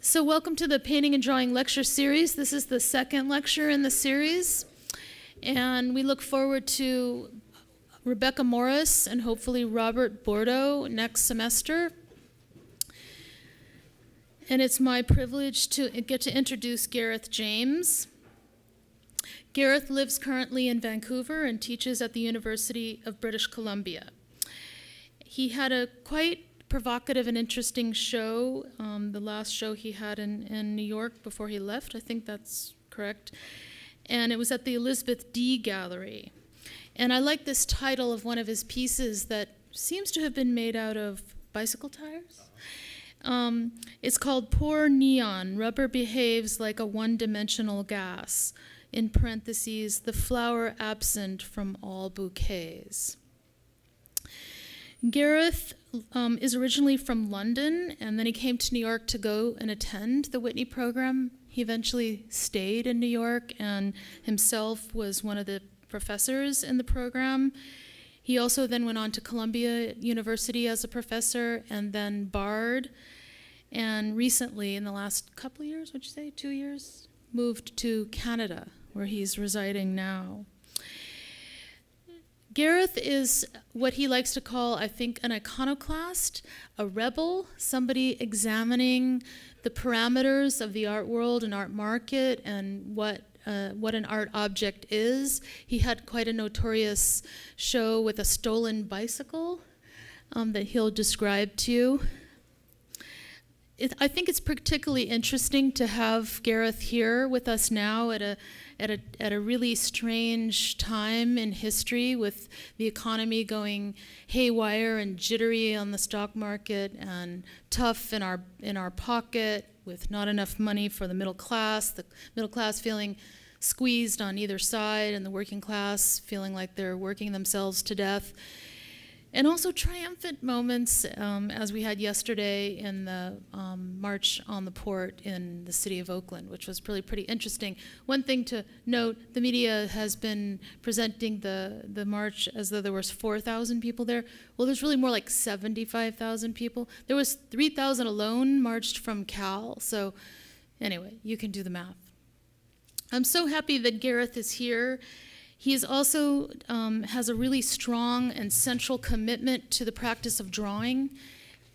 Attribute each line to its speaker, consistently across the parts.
Speaker 1: So welcome to the Painting and Drawing Lecture Series. This is the second lecture in the series, and we look forward to Rebecca Morris and hopefully Robert Bordeaux next semester. And it's my privilege to get to introduce Gareth James. Gareth lives currently in Vancouver and teaches at the University of British Columbia. He had a quite provocative and interesting show, the last show he had in New York before he left, I think that's correct, and it was at the Elizabeth D. Gallery. And I like this title of one of his pieces that seems to have been made out of bicycle tires. It's called Poor Neon, Rubber Behaves Like a One-Dimensional Gas, in parentheses, the flower absent from all bouquets. Gareth is originally from London, and then he came to New York to go and attend the Whitney program. He eventually stayed in New York and himself was one of the professors in the program. He also then went on to Columbia University as a professor and then Bard. And recently, in the last couple of years, would you say, 2 years, moved to Canada, where he's residing now. Gareth is what he likes to call, I think, an iconoclast, a rebel, somebody examining the parameters of the art world and art market and what an art object is. He had quite a notorious show with a stolen bicycle that he'll describe to you. I think it's particularly interesting to have Gareth here with us now at a really strange time in history, with the economy going haywire and jittery on the stock market and tough in our pocket, with not enough money for the middle class feeling squeezed on either side, and the working class feeling like they're working themselves to death. And also triumphant moments, as we had yesterday in the March on the Port in the city of Oakland, which was really pretty interesting. One thing to note, the media has been presenting the march as though there was 4,000 people there. Well, there's really more like 75,000 people. There was 3,000 alone marched from Cal, so anyway, you can do the math. I'm so happy that Gareth is here. He is also has a really strong and central commitment to the practice of drawing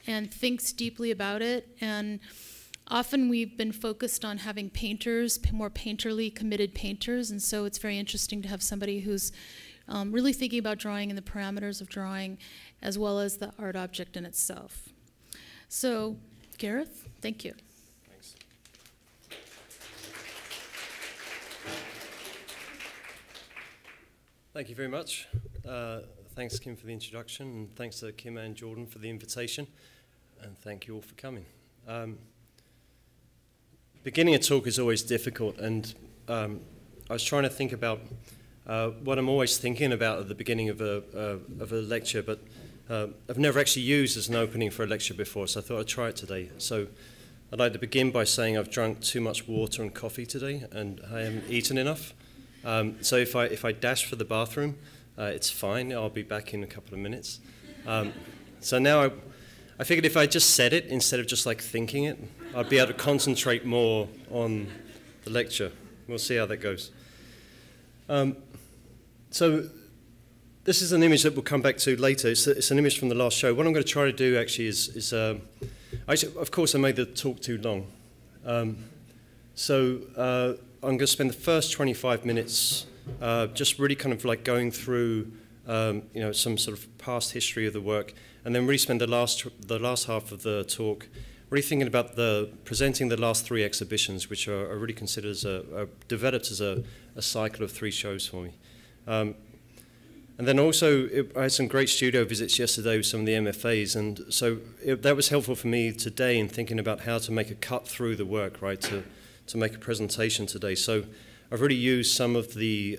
Speaker 1: and thinks deeply about it. And often we've been focused on having painters, more painterly committed painters, and so it's very interesting to have somebody who's really thinking about drawing and the parameters of drawing, as well as the art object in itself. So, Gareth, thank you.
Speaker 2: Thank you very much. Thanks, Kim, for the introduction, and thanks to Kim and Jordan for the invitation, and thank you all for coming. Beginning a talk is always difficult, and I was trying to think about what I'm always thinking about at the beginning of a lecture, but I've never actually used as an opening for a lecture before, so I thought I'd try it today. So I'd like to begin by saying I've drunk too much water and coffee today, and I haven't eaten enough. So if I dash for the bathroom, it's fine. I'll be back in a couple of minutes. So now I figured if I just said it instead of just like thinking it, I'd be able to concentrate more on the lecture. We'll see how that goes. So this is an image that we'll come back to later. It's an image from the last show. What I'm going to try to do actually is actually, of course, I made the talk too long. I'm going to spend the first 25 minutes just really kind of like going through some sort of past history of the work, and then really spend the last half of the talk really thinking about presenting the last 3 exhibitions, which are really considered developed as a cycle of 3 shows for me. And then also, I had some great studio visits yesterday with some of the MFAs, and so that was helpful for me today in thinking about how to make a cut through the work, right, to make a presentation today. So I've really used some of the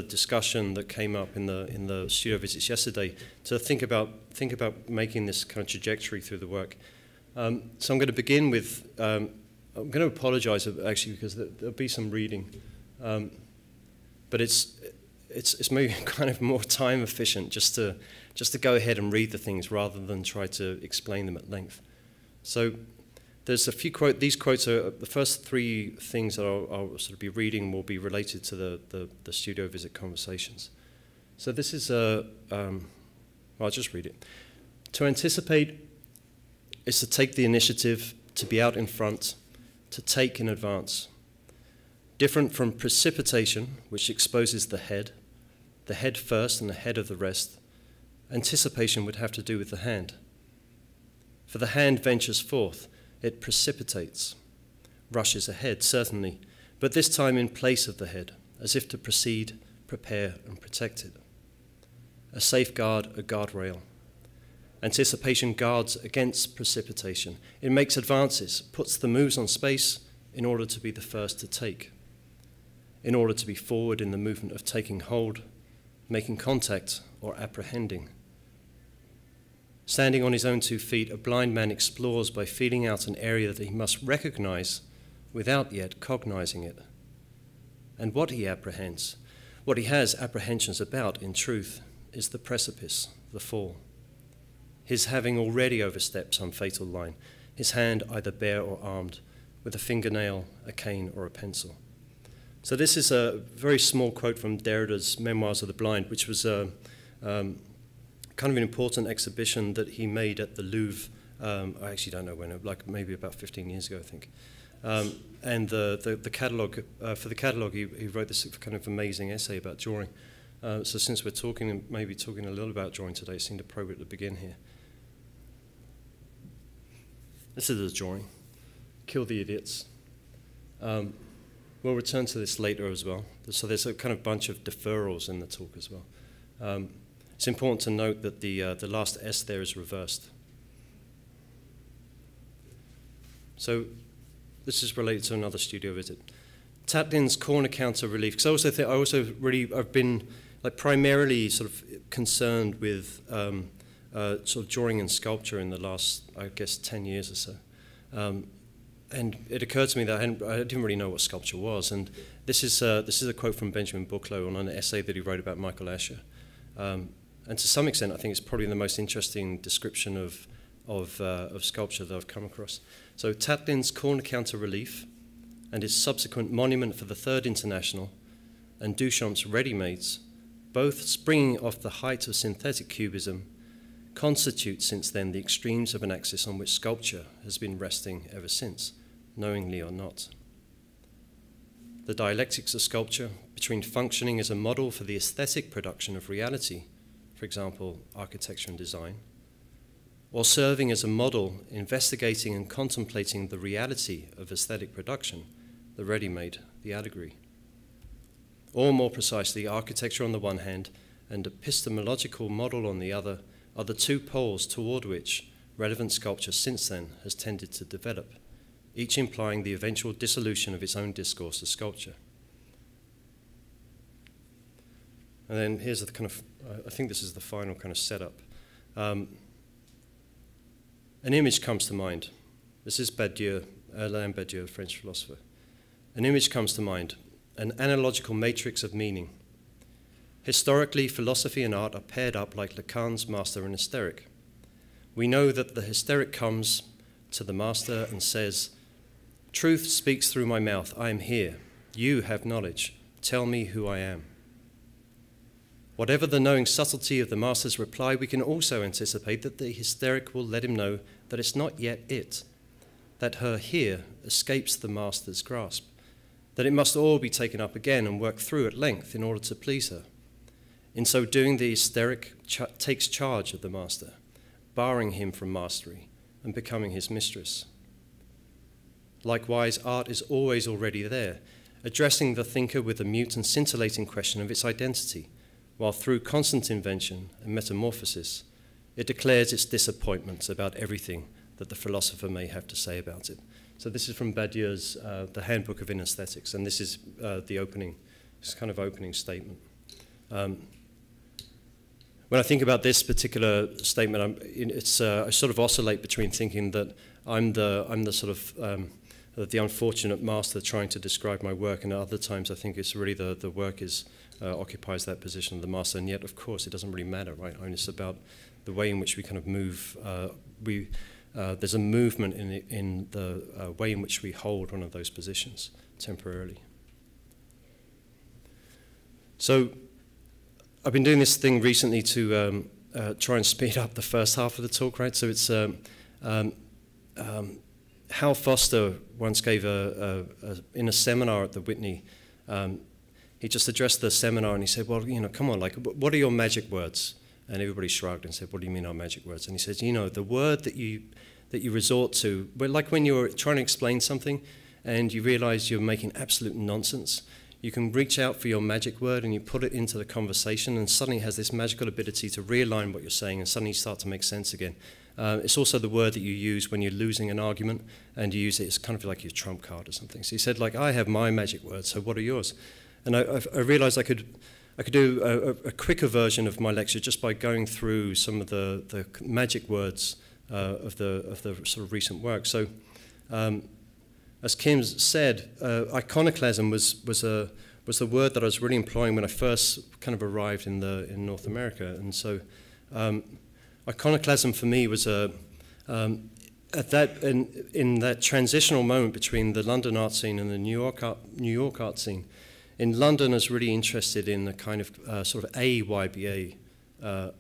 Speaker 2: discussion that came up in the studio visits yesterday to think about making this kind of trajectory through the work. So I'm going to begin with I'm going to apologize actually because there'll be some reading, but it's maybe kind of more time efficient just to go ahead and read the things rather than try to explain them at length. So There's a few these quotes are the first three things that I'll sort of be reading will be related to the studio visit conversations. So this is I'll just read it. To anticipate is to take the initiative, to be out in front, to take in advance. Different from precipitation, which exposes the head first and the head of the rest, anticipation would have to do with the hand. For the hand ventures forth, it precipitates, rushes ahead, certainly, but this time in place of the head, as if to precede, prepare, and protect it. A safeguard, a guardrail. Anticipation guards against precipitation. It makes advances, puts the moves on space in order to be the first to take, in order to be forward in the movement of taking hold, making contact, or apprehending. Standing on his own 2 feet, a blind man explores by feeling out an area that he must recognize without yet cognizing it. And what he apprehends, what he has apprehensions about, in truth, is the precipice, the fall. His having already overstepped some fatal line, his hand either bare or armed, with a fingernail, a cane, or a pencil. So this is a very small quote from Derrida's Memoirs of the Blind, which was kind of an important exhibition that he made at the Louvre. I actually don't know when, like maybe about 15 years ago, I think. And the catalogue, for the catalogue, he wrote this kind of amazing essay about drawing. So since we're talking, maybe talking a little about drawing today, it seemed appropriate to begin here. This is a drawing. Kill the idiots. We'll return to this later as well. So there's a kind of bunch of deferrals in the talk as well. It's important to note that the last S there is reversed. So this is related to another studio visit. Tatlin's corner counter relief. Because I've been like primarily sort of concerned with sort of drawing and sculpture in the last, I guess, 10 years or so. And it occurred to me that I didn't really know what sculpture was. And this is a quote from Benjamin Buchloh on an essay that he wrote about Michael Asher. And to some extent, I think it's probably the most interesting description of sculpture that I've come across. So Tatlin's corner counter relief and his subsequent monument for the Third International and Duchamp's ready-mades, both springing off the height of synthetic cubism, constitute since then the extremes of an axis on which sculpture has been resting ever since, knowingly or not. The dialectics of sculpture between functioning as a model for the aesthetic production of reality, for example, architecture and design, or serving as a model investigating and contemplating the reality of aesthetic production, the ready-made, the allegory. Or more precisely, architecture on the one hand and epistemological model on the other are the two poles toward which relevant sculpture since then has tended to develop, each implying the eventual dissolution of its own discourse as sculpture. And then here's the kind of, I think this is the final kind of setup. An image comes to mind. This is Badiou, Alain Badiou, a French philosopher. An image comes to mind, an analogical matrix of meaning. Historically, philosophy and art are paired up like Lacan's master and hysteric. We know that the hysteric comes to the master and says, "Truth speaks through my mouth. I am here. You have knowledge. Tell me who I am." Whatever the knowing subtlety of the master's reply, we can also anticipate that the hysteric will let him know that it's not yet it, that her here escapes the master's grasp, that it must all be taken up again and worked through at length in order to please her. In so doing, the hysteric takes charge of the master, barring him from mastery and becoming his mistress. Likewise, art is always already there, addressing the thinker with the mute and scintillating question of its identity, while through constant invention and metamorphosis, it declares its disappointments about everything that the philosopher may have to say about it. So this is from Badiou's The Handbook of Aesthetics, and this is the opening, this kind of opening statement. When I think about this particular statement, I sort of oscillate between thinking that I'm the sort of the unfortunate master trying to describe my work, and at other times I think it's really the work occupies that position of the master, and yet of course it doesn't really matter, right? I mean, it's about the way in which we kind of move. there's a movement in the way in which we hold one of those positions temporarily. So I've been doing this thing recently to try and speed up the first half of the talk, right? So it's Hal Foster once gave in a seminar at the Whitney, he just addressed the seminar and he said, well, you know, come on, like, what are your magic words? And everybody shrugged and said, what do you mean our magic words? And he said, you know, the word that you resort to, well, like when you're trying to explain something and you realize you're making absolute nonsense, you can reach out for your magic word and you put it into the conversation and suddenly it has this magical ability to realign what you're saying and suddenly start to make sense again. It's also the word that you use when you're losing an argument and you use it as kind of like your trump card or something. So he said, like, I have my magic word, so what are yours? And I realized I could do a quicker version of my lecture just by going through some of the magic words of the sort of recent work. So as Kim said, iconoclasm was the word that I was really employing when I first kind of arrived in North America. And so iconoclasm for me was in that transitional moment between the London art scene and the New York art scene. In London, I was really interested in the kind of sort of YBA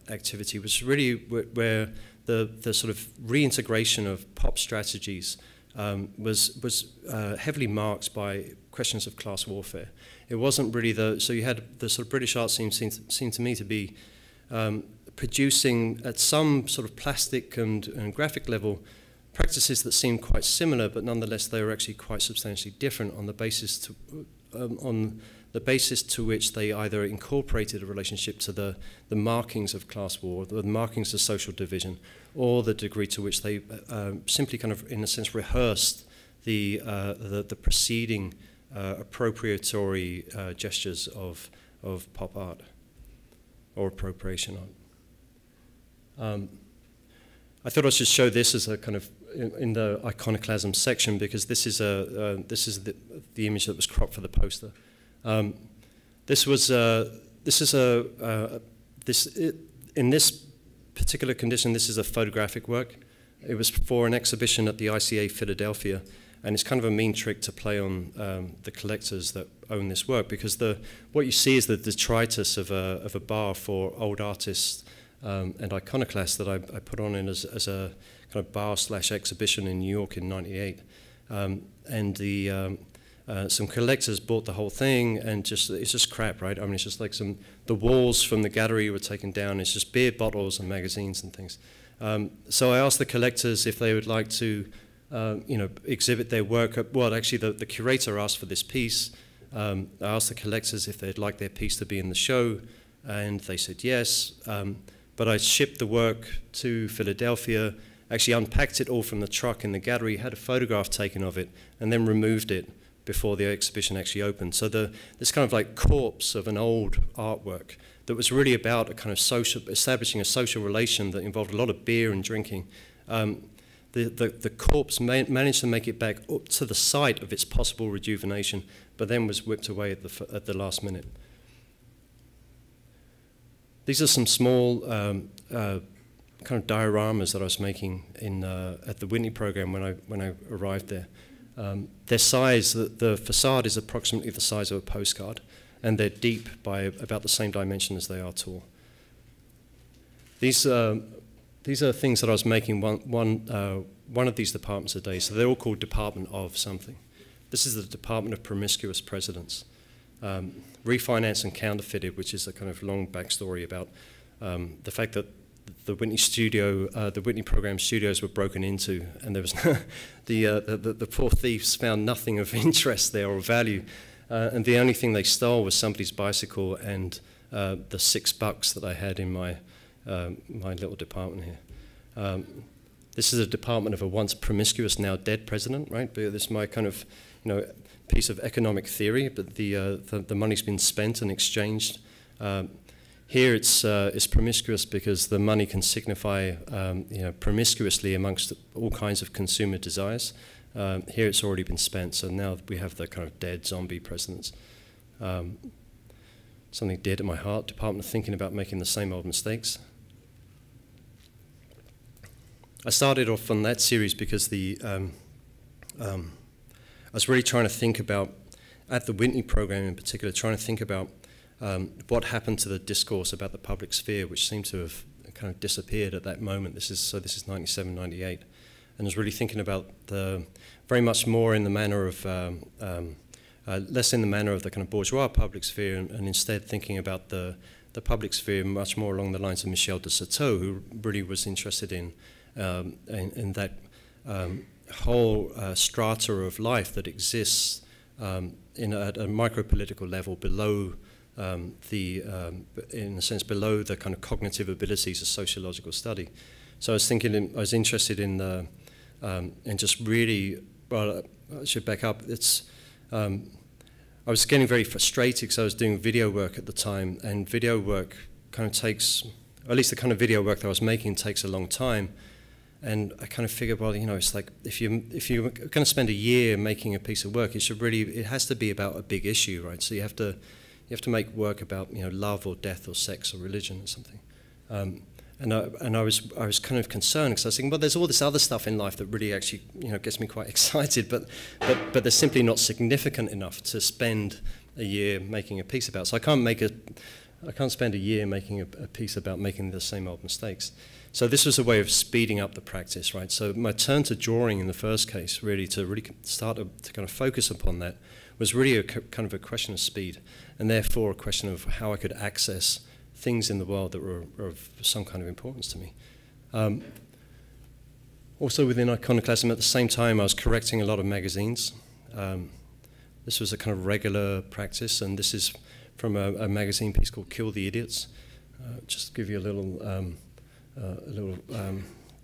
Speaker 2: activity, which is really where the sort of reintegration of pop strategies was heavily marked by questions of class warfare. It wasn't really so you had the sort of British art scene seemed to me to be producing at some sort of plastic and graphic level practices that seemed quite similar, but nonetheless they were actually quite substantially different on the basis to which they either incorporated a relationship to the markings of class war, the markings of social division, or the degree to which they simply kind of, in a sense, rehearsed the preceding appropriatory gestures of pop art or appropriation art. I thought I should show this as a kind of in the iconoclasm section because this is the image that was cropped for the poster. In this particular condition, this is a photographic work. It was for an exhibition at the ICA Philadelphia, and it's kind of a mean trick to play on the collectors that own this work because what you see is the detritus of a bar for old artists and iconoclasts that I put on in as a kind of bar/exhibition in New York in '98, and some collectors bought the whole thing, and it's just crap, right? I mean, it's just like the walls from the gallery were taken down. It's just beer bottles and magazines and things. So I asked the collectors if they would like to, exhibit their work. Well, actually, the curator asked for this piece. I asked the collectors if they'd like their piece to be in the show, and they said yes. But I shipped the work to Philadelphia, actually unpacked it all from the truck in the gallery, had a photograph taken of it, and then removed it before the exhibition actually opened. So this kind of like corpse of an old artwork that was really about a kind of establishing a social relation that involved a lot of beer and drinking. The corpse managed to make it back up to the site of its possible rejuvenation, but then was whipped away at the last minute. These are some small kind of dioramas that I was making at the Whitney program when I arrived there. Their size, the facade is approximately the size of a postcard, and they're deep by about the same dimension as they are tall. These are things that I was making one of these departments a day, so they're all called Department of something. This is the Department of Promiscuous Presidents. Refinanced and counterfeited, which is a kind of long backstory about the fact that the Whitney program studios were broken into, and there was the poor thieves found nothing of interest there or value, and the only thing they stole was somebody's bicycle and the $6 that I had in my little department here. This is a department of a once promiscuous, now dead president, right? But this is my kind of piece of economic theory, but the money's been spent and exchanged. Here it's promiscuous because the money can signify promiscuously amongst all kinds of consumer desires. Here it's already been spent, so now we have the kind of dead zombie presidents. Something dear to my heart, Department of thinking about making the same old mistakes. I started off on that series because I was really trying to think about, at the Whitney program in particular, trying to think about what happened to the discourse about the public sphere, which seemed to have kind of disappeared at that moment. This is 97, 98. And I was really thinking about very much more in the manner of, less in the manner of the kind of bourgeois public sphere, and instead thinking about the public sphere much more along the lines of Michel de Certeau, who really was interested in that whole strata of life that exists at a micro-political level below in a sense, below the kind of cognitive abilities of sociological study. So I was thinking, I was interested in just really, well, I should back up. I was getting very frustrated because I was doing video work at the time, and video work kind of takes, or at least the kind of video work that I was making takes a long time. And I kind of figured, well, you know, it's like if you're going to spend a year making a piece of work, it has to be about a big issue, right? So you have to make work about, you know, love or death or sex or religion or something. And I was kind of concerned because I was thinking, well, there's all this other stuff in life that really actually, you know, gets me quite excited, but they're simply not significant enough to spend a year making a piece about. So I can't spend a year making a piece about making the same old mistakes. So this was a way of speeding up the practice, right? So my turn to drawing in the first case, really start to kind of focus upon that, was really kind of a question of speed, and therefore a question of how I could access things in the world that were of some kind of importance to me. Also within iconoclasm, at the same time, I was correcting a lot of magazines. This was a kind of regular practice, and this is from a magazine piece called Kill the Idiots. Just to give you a little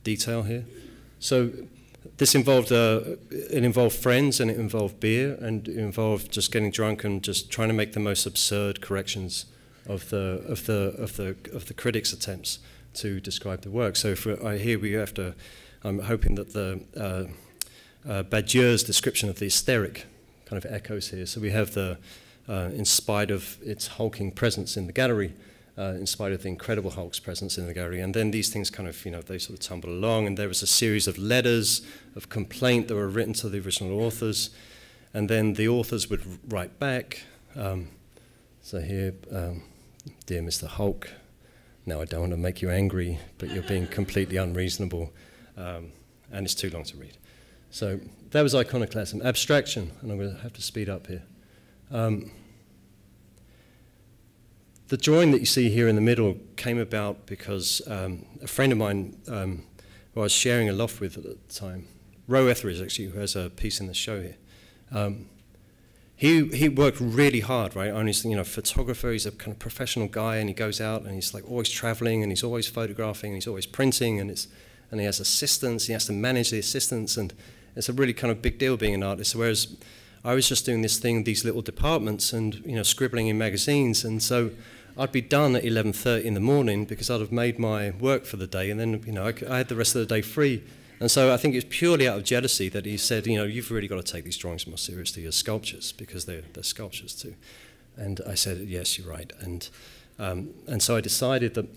Speaker 2: detail here. So this involved it involved friends, and it involved beer, and it involved just getting drunk and just trying to make the most absurd corrections of the critics' attempts to describe the work. So here we have to. I'm hoping that the Badiou's description of the hysteric kind of echoes here. So we have in spite of its hulking presence in the gallery, in spite of the Incredible Hulk's presence in the gallery. And then these things kind of, you know, they sort of tumble along, and there was a series of letters of complaint that were written to the original authors, and then the authors would write back. So here, dear Mr. Hulk, now I don't want to make you angry, but you're being completely unreasonable, and it's too long to read. So that was iconoclasm. Abstraction, and I'm going to have to speed up here. The drawing that you see here in the middle came about because a friend of mine who I was sharing a loft with at the time, Ro Etheridge actually, who has a piece in the show here, he worked really hard, right? And he's, you know, photographer, he's a kind of professional guy, and he goes out and he's like always traveling, and he's always photographing, and he's always printing, and he has assistants, he has to manage the assistants, and it's a really kind of big deal being an artist, whereas I was just doing this thing, these little departments, and, you know, scribbling in magazines, and so I'd be done at 11:30 in the morning because I'd have made my work for the day, and then, you know, I had the rest of the day free. And so I think it was purely out of jealousy that he said, you know, you've really got to take these drawings more seriously as sculptures, because they're sculptures too. And I said, yes, you're right. And so I decided that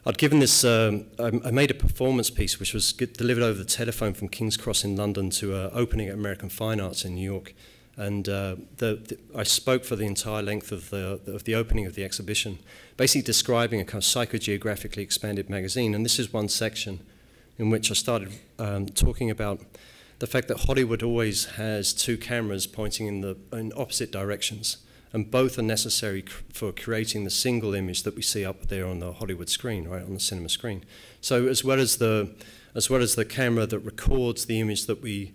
Speaker 2: I'd given this, I made a performance piece which was delivered over the telephone from King's Cross in London to an opening at American Fine Arts in New York. And I spoke for the entire length of the opening of the exhibition, basically describing a kind of psychogeographically expanded magazine. And this is one section in which I started talking about the fact that Hollywood always has two cameras pointing in opposite directions, and both are necessary for creating the single image that we see up there on the Hollywood screen, right, on the cinema screen. So as well as the camera that records the image that we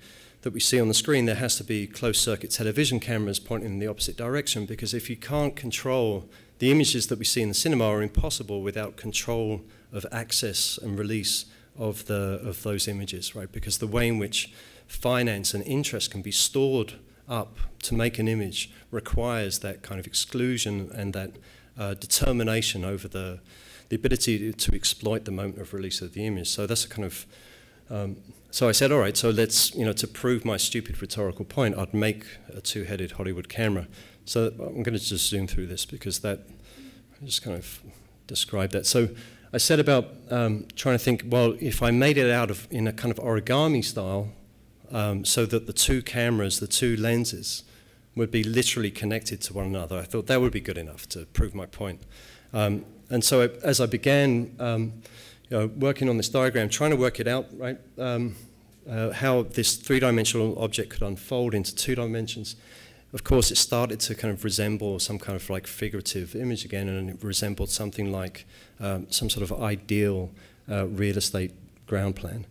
Speaker 2: see on the screen, there has to be closed-circuit television cameras pointing in the opposite direction, because if you can't control, the images that we see in the cinema are impossible without control of access and release of those images, right? Because the way in which finance and interest can be stored up to make an image requires that kind of exclusion and that determination over the ability to exploit the moment of release of the image. So that's a kind of so I said, all right, so let's, you know, to prove my stupid rhetorical point, I'd make a two-headed Hollywood camera. So I'm going to just zoom through this because that, I just kind of describe that. So I set about trying to think, well, if I made it out of in a kind of origami style, so that the two cameras, the two lenses, would be literally connected to one another, I thought that would be good enough to prove my point. And so as I began working on this diagram, trying to work it out, right, how this three-dimensional object could unfold into 2 dimensions, of course it started to kind of resemble some kind of like figurative image again, and it resembled something like some sort of ideal real estate ground plan.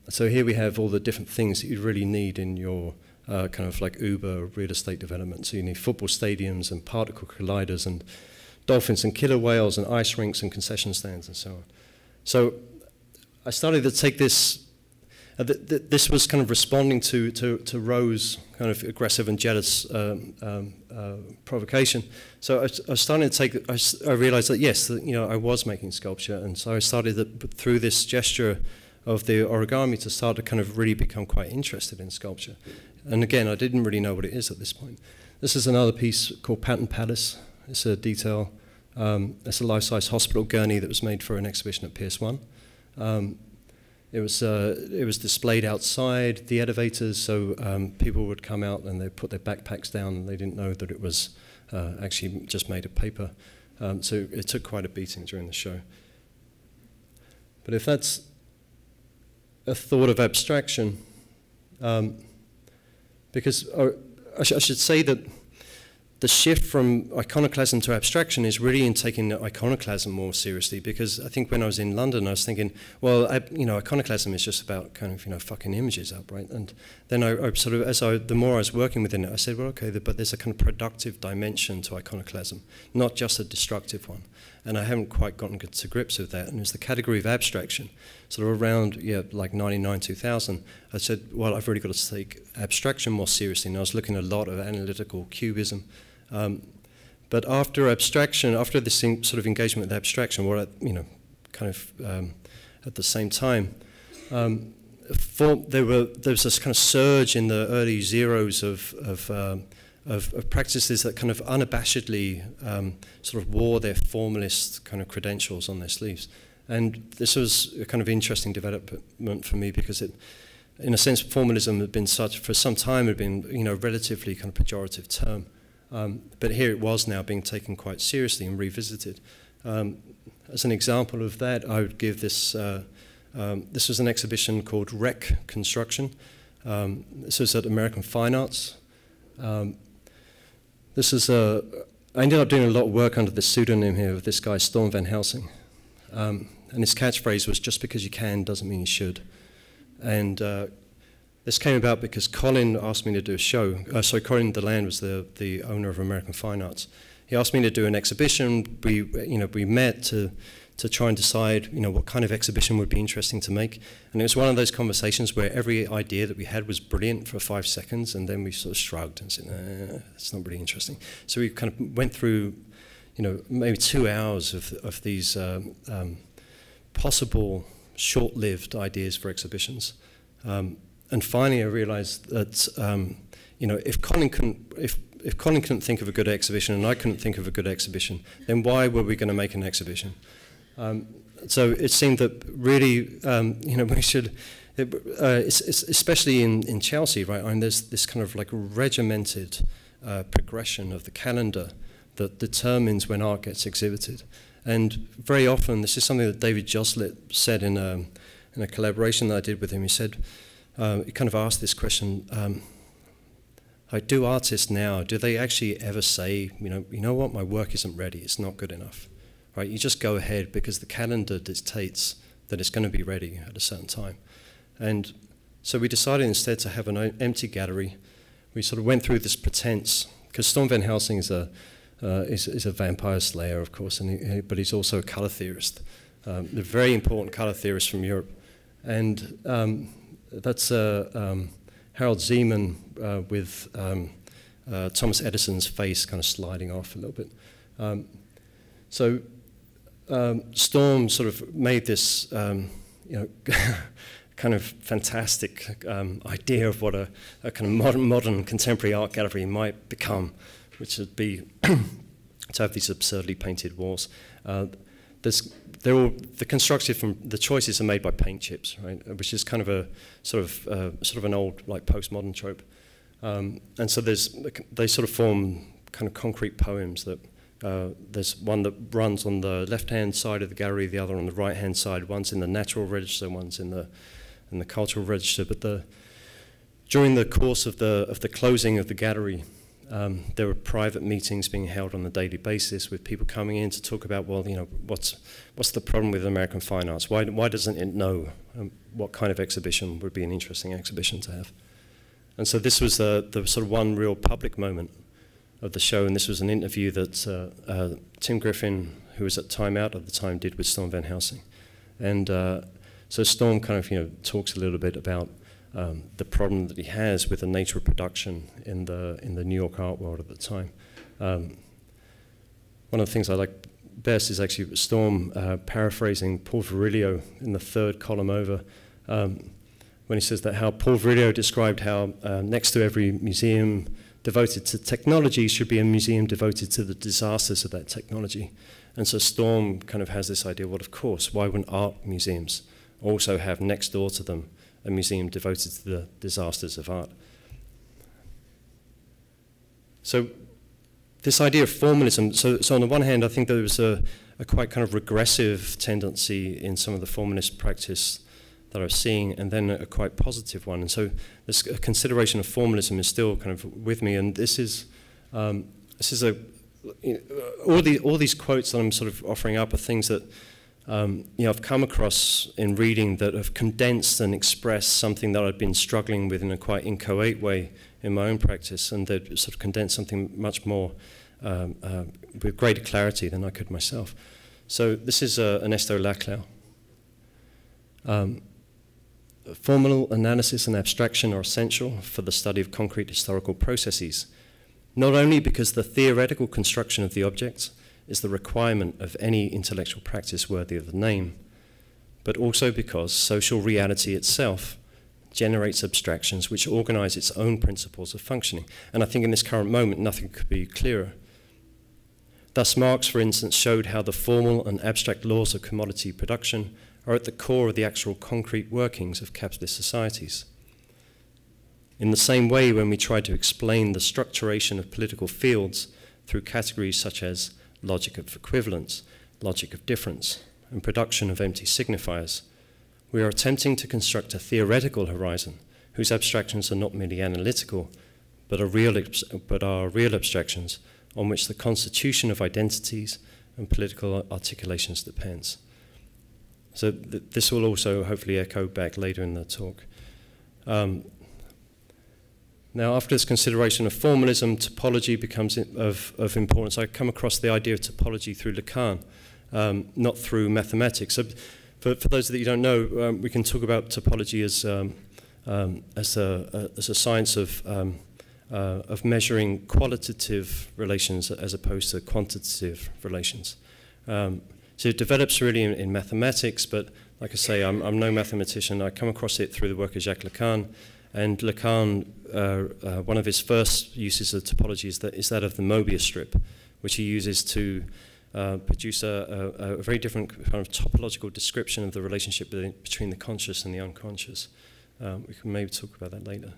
Speaker 2: So here we have all the different things that you really need in your kind of like Uber real estate development. So you need football stadiums and particle colliders and dolphins and killer whales and ice rinks and concession stands and so on. So I started to take this, this was kind of responding to Rowe's kind of aggressive and jealous provocation. So I was starting to take, I realized that yes, that, I was making sculpture, and so I started through this gesture of the origami to start to kind of really become quite interested in sculpture. And again, I didn't really know what it is at this point. This is another piece called Pattern Palace. It's a detail. It's a life-size hospital gurney that was made for an exhibition at PS1. It was displayed outside the elevators, so people would come out and they'd put their backpacks down, and they didn't know that it was actually just made of paper. So it took quite a beating during the show. But if that's a thought of abstraction, because I should say that the shift from iconoclasm to abstraction is really in taking iconoclasm more seriously, because I think when I was in London I was thinking, well, iconoclasm is just about kind of, fucking images up, right? And then I sort of, the more I was working within it, I said, well, okay, but there's a kind of productive dimension to iconoclasm, not just a destructive one. And I haven't quite gotten to grips with that. And it's the category of abstraction, sort of around, like 99, 2000, I said, well, I've really got to take abstraction more seriously. And I was looking at a lot of analytical cubism. But after abstraction, after this sort of engagement with abstraction, what kind of at the same time, there was this kind of surge in the early zeros of practices that kind of unabashedly sort of wore their formalist kind of credentials on their sleeves. And this was a kind of interesting development for me, because it, in a sense, formalism had been for some time had been, relatively kind of pejorative term. But here it was now being taken quite seriously and revisited. As an example of that, I would give this, this was an exhibition called Wreck Construction. This was at American Fine Arts. This is I ended up doing a lot of work under this pseudonym here of this guy, Storm Van Helsing. And his catchphrase was, just because you can doesn't mean you should. And this came about because Colin asked me to do a show. Sorry, Colin Deland was the owner of American Fine Arts. He asked me to do an exhibition. We met to try and decide, what kind of exhibition would be interesting to make. And it was one of those conversations where every idea that we had was brilliant for 5 seconds, and then we sort of shrugged and said, it's not really interesting. So we kind of went through, maybe 2 hours of these possible short-lived ideas for exhibitions. And finally, I realized that, if Colin couldn't think of a good exhibition and I couldn't think of a good exhibition, then why were we going to make an exhibition? So it seemed that really, we should, especially in Chelsea, right? I mean, there's this kind of like regimented progression of the calendar that determines when art gets exhibited. And very often, this is something that David Joslett said in a collaboration that I did with him. He said, he kind of asked this question, like, do artists now, do they actually ever say, you know what, my work isn't ready, it's not good enough, right? You just go ahead because the calendar dictates that it's going to be ready at a certain time. And so we decided instead to have an empty gallery. We sort of went through this pretense, because Storm Van Helsing is a vampire slayer, of course, but he's also a color theorist, a very important color theorist from Europe. And that's Harold Zeman with Thomas Edison's face kind of sliding off a little bit. So Storm sort of made this, kind of fantastic idea of what a kind of modern contemporary art gallery might become, which would be to have these absurdly painted walls. There's the constructed from the choices are made by paint chips, right? Which is kind of a sort of an old like postmodern trope. And so they sort of form kind of concrete poems that there's one that runs on the left-hand side of the gallery, the other on the right-hand side. One's in the natural register, one's in the cultural register. But during the course of the closing of the gallery, there were private meetings being held on a daily basis with people coming in to talk about, well, you know, what's the problem with American fine arts? Why doesn't it know what kind of exhibition would be an interesting exhibition to have? And so this was the sort of one real public moment of the show, and this was an interview that Tim Griffin, who was at Time Out at the time, did with Storm Van Helsing. And so Storm kind of, you know, talks a little bit about the problem that he has with the nature of production in the New York art world at the time. One of the things I like best is actually Storm paraphrasing Paul Virilio in the third column over, when he says that how Paul Virilio described how next to every museum devoted to technology should be a museum devoted to the disasters of that technology. And so Storm kind of has this idea, well, of course, why wouldn't art museums also have next door to them a museum devoted to the disasters of art? So this idea of formalism, so on the one hand, I think there was a quite kind of regressive tendency in some of the formalist practice that I was seeing, and then a quite positive one. And so this consideration of formalism is still kind of with me, and this is all these quotes that I'm sort of offering up are things that you know, I've come across in reading that have condensed and expressed something that I'd been struggling with in a quite inchoate way in my own practice, and that sort of condensed something much more with greater clarity than I could myself. So this is Ernesto Laclau. Formal analysis and abstraction are essential for the study of concrete historical processes, not only because the theoretical construction of the objects is the requirement of any intellectual practice worthy of the name, but also because social reality itself generates abstractions which organize its own principles of functioning. And I think in this current moment, nothing could be clearer. Thus, Marx, for instance, showed how the formal and abstract laws of commodity production are at the core of the actual concrete workings of capitalist societies. In the same way, when we try to explain the structuration of political fields through categories such as logic of equivalence, logic of difference, and production of empty signifiers, we are attempting to construct a theoretical horizon whose abstractions are not merely analytical, but are real abstractions on which the constitution of identities and political articulations depends. So this will also hopefully echo back later in the talk. Now, after this consideration of formalism, topology becomes of importance. I come across the idea of topology through Lacan, not through mathematics. So for those that you don't know, we can talk about topology as a science of measuring qualitative relations as opposed to quantitative relations. So it develops really in mathematics, but like I say, I'm no mathematician. I come across it through the work of Jacques Lacan. And Lacan, one of his first uses of topology is that of the Mobius strip, which he uses to produce a very different kind of topological description of the relationship between the conscious and the unconscious. We can maybe talk about that later.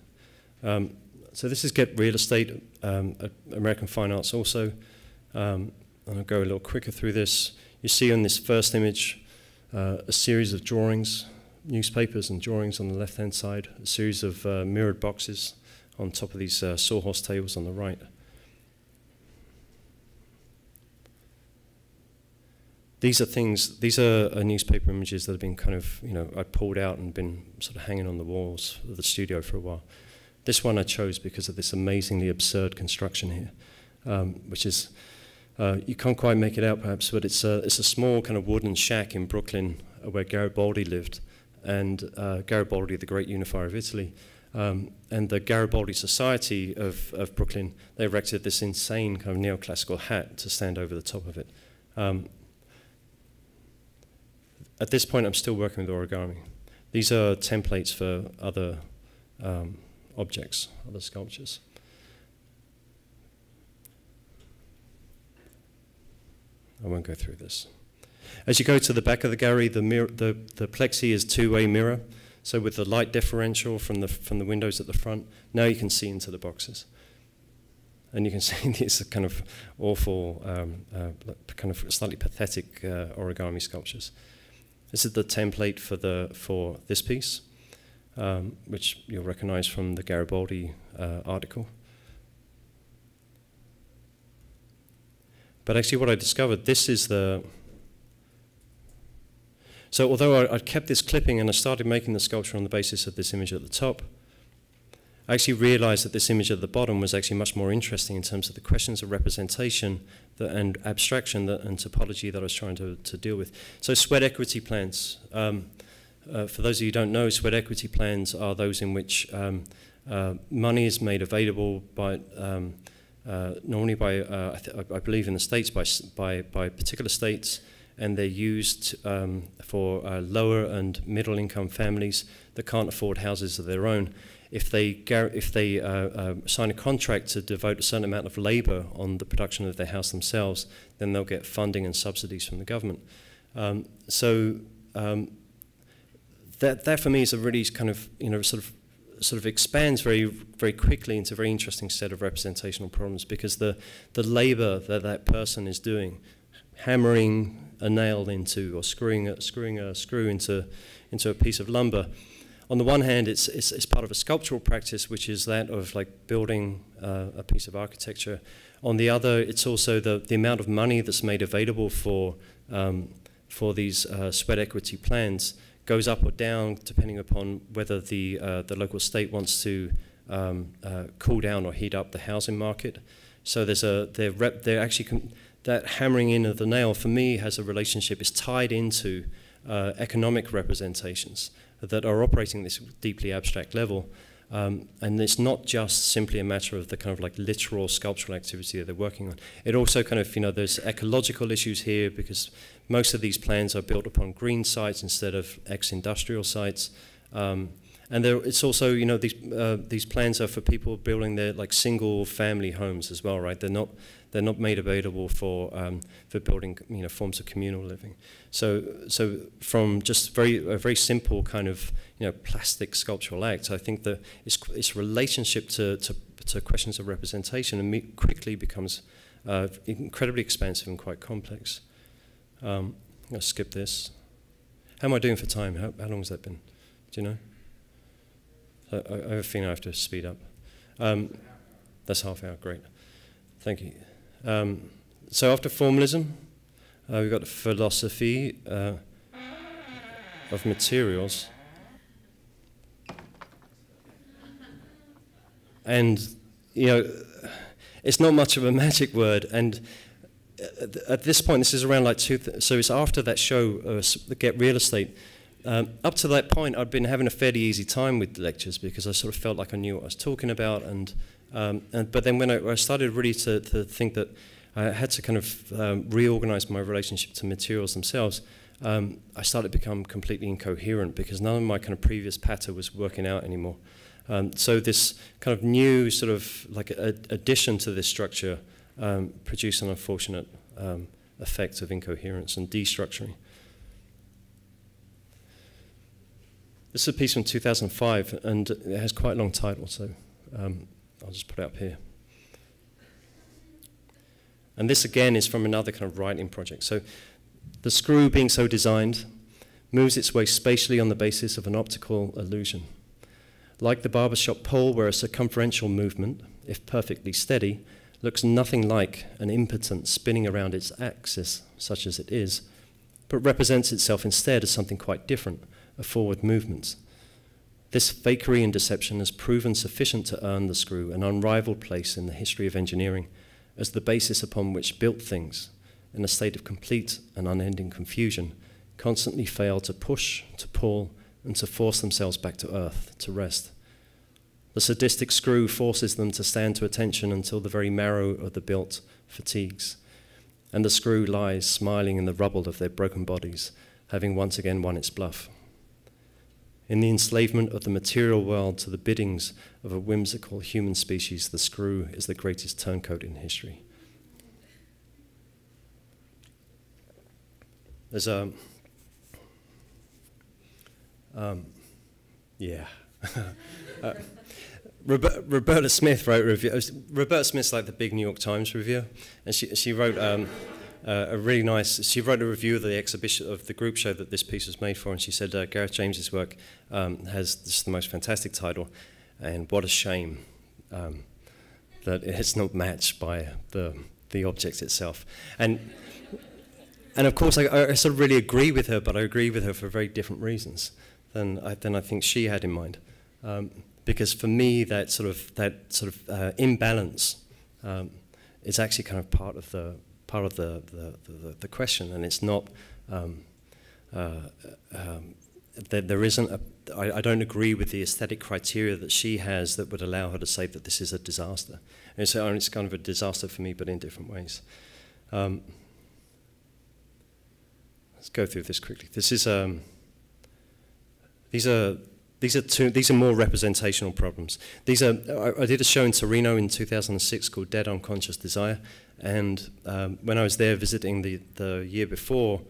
Speaker 2: So this is Get Real Estate, American Fine Arts also. And I'll go a little quicker through this. You see on this first image a series of drawings, newspapers and drawings on the left-hand side, a series of mirrored boxes on top of these sawhorse tables on the right. These are newspaper images that have been kind of, you know, I pulled out and been sort of hanging on the walls of the studio for a while. This one I chose because of this amazingly absurd construction here, which is, you can't quite make it out perhaps, but it's a small kind of wooden shack in Brooklyn where Garibaldi lived. And Garibaldi, the great unifier of Italy, and the Garibaldi Society of Brooklyn, they erected this insane kind of neoclassical hat to stand over the top of it. At this point, I'm still working with origami. These are templates for other objects, other sculptures. I won't go through this. As you go to the back of the gallery, the plexi is two-way mirror. So with the light differential from the windows at the front, now you can see into the boxes. And you can see these kind of awful, kind of slightly pathetic origami sculptures. This is the template for this piece, which you'll recognize from the Garibaldi article. But actually what I discovered, this is the... So although I kept this clipping and I started making the sculpture on the basis of this image at the top, I actually realized that this image at the bottom was actually much more interesting in terms of the questions of representation and abstraction and topology that I was trying to deal with. So sweat equity plans. For those of you who don't know, sweat equity plans are those in which money is made available by, normally by, I believe in the States, by particular states, and they're used for lower and middle income families that can't afford houses of their own. If they sign a contract to devote a certain amount of labor on the production of their house themselves, then they'll get funding and subsidies from the government. That for me is a really kind of, sort of expands very, very quickly into a very interesting set of representational problems, because the labor that person is doing, hammering a nail into or screwing a screw into a piece of lumber. On the one hand, it's part of a sculptural practice, which is that of like building a piece of architecture. On the other, it's also the amount of money that's made available for these sweat equity plans goes up or down depending upon whether the local state wants to cool down or heat up the housing market. So they're actually that hammering in of the nail for me has a relationship. It's tied into economic representations that are operating this deeply abstract level. And it's not just simply a matter of the kind of like literal sculptural activity that they're working on. It also kind of, there's ecological issues here because most of these plans are built upon green sites instead of ex-industrial sites. And it's also, these plans are for people building their like single family homes as well, right? They're not made available for building, forms of communal living. So from just a very simple kind of, plastic sculptural act, I think that its relationship to questions of representation quickly becomes incredibly expansive and quite complex. I'm going to skip this. How am I doing for time? How long has that been? Do you know? I have a feeling I have to speed up. That's half hour, great. Thank you. So after formalism, we've got the philosophy of materials. And, it's not much of a magic word. And at this point, this is around like so it's after that show, Get Real Estate. Up to that point, I'd been having a fairly easy time with lectures because I sort of felt like I knew what I was talking about. But then when I started really to think that I had to kind of reorganize my relationship to materials themselves, I started to become completely incoherent because none of my kind of previous patter was working out anymore. So this kind of new sort of like addition to this structure produced an unfortunate effect of incoherence and destructuring. This is a piece from 2005, and it has quite a long title, so I'll just put it up here. And this, again, is from another kind of writing project. So the screw, being so designed, moves its way spatially on the basis of an optical illusion. Like the barbershop pole, where a circumferential movement, if perfectly steady, looks nothing like an impotent spinning around its axis, such as it is, but represents itself instead as something quite different, a forward movement. This fakery and deception has proven sufficient to earn the screw an unrivaled place in the history of engineering as the basis upon which built things, in a state of complete and unending confusion, constantly fail to push, to pull, and to force themselves back to earth, to rest. The sadistic screw forces them to stand to attention until the very marrow of the built fatigues, and the screw lies smiling in the rubble of their broken bodies, having once again won its bluff. In the enslavement of the material world to the biddings of a whimsical human species, the screw is the greatest turncoat in history. there's a, yeah. Roberta Smith wrote a review. Roberta Smith's like the big New York Times reviewer, and she wrote a really nice. She wrote a review of the exhibition of the group show that this piece was made for, and she said Gareth James's work has just the most fantastic title, and what a shame that it's not matched by the object itself. And of course, I sort of really agree with her, but I agree with her for very different reasons than I think she had in mind. Because for me, that sort of imbalance is actually kind of part of the question, and it's not. There isn't a. I don't agree with the aesthetic criteria that she has that would allow her to say that this is a disaster. And it's kind of a disaster for me, but in different ways. Let's go through this quickly. This is these are more representational problems. I did a show in Torino in 2006 called Dead Unconscious Desire, and when I was there visiting the year before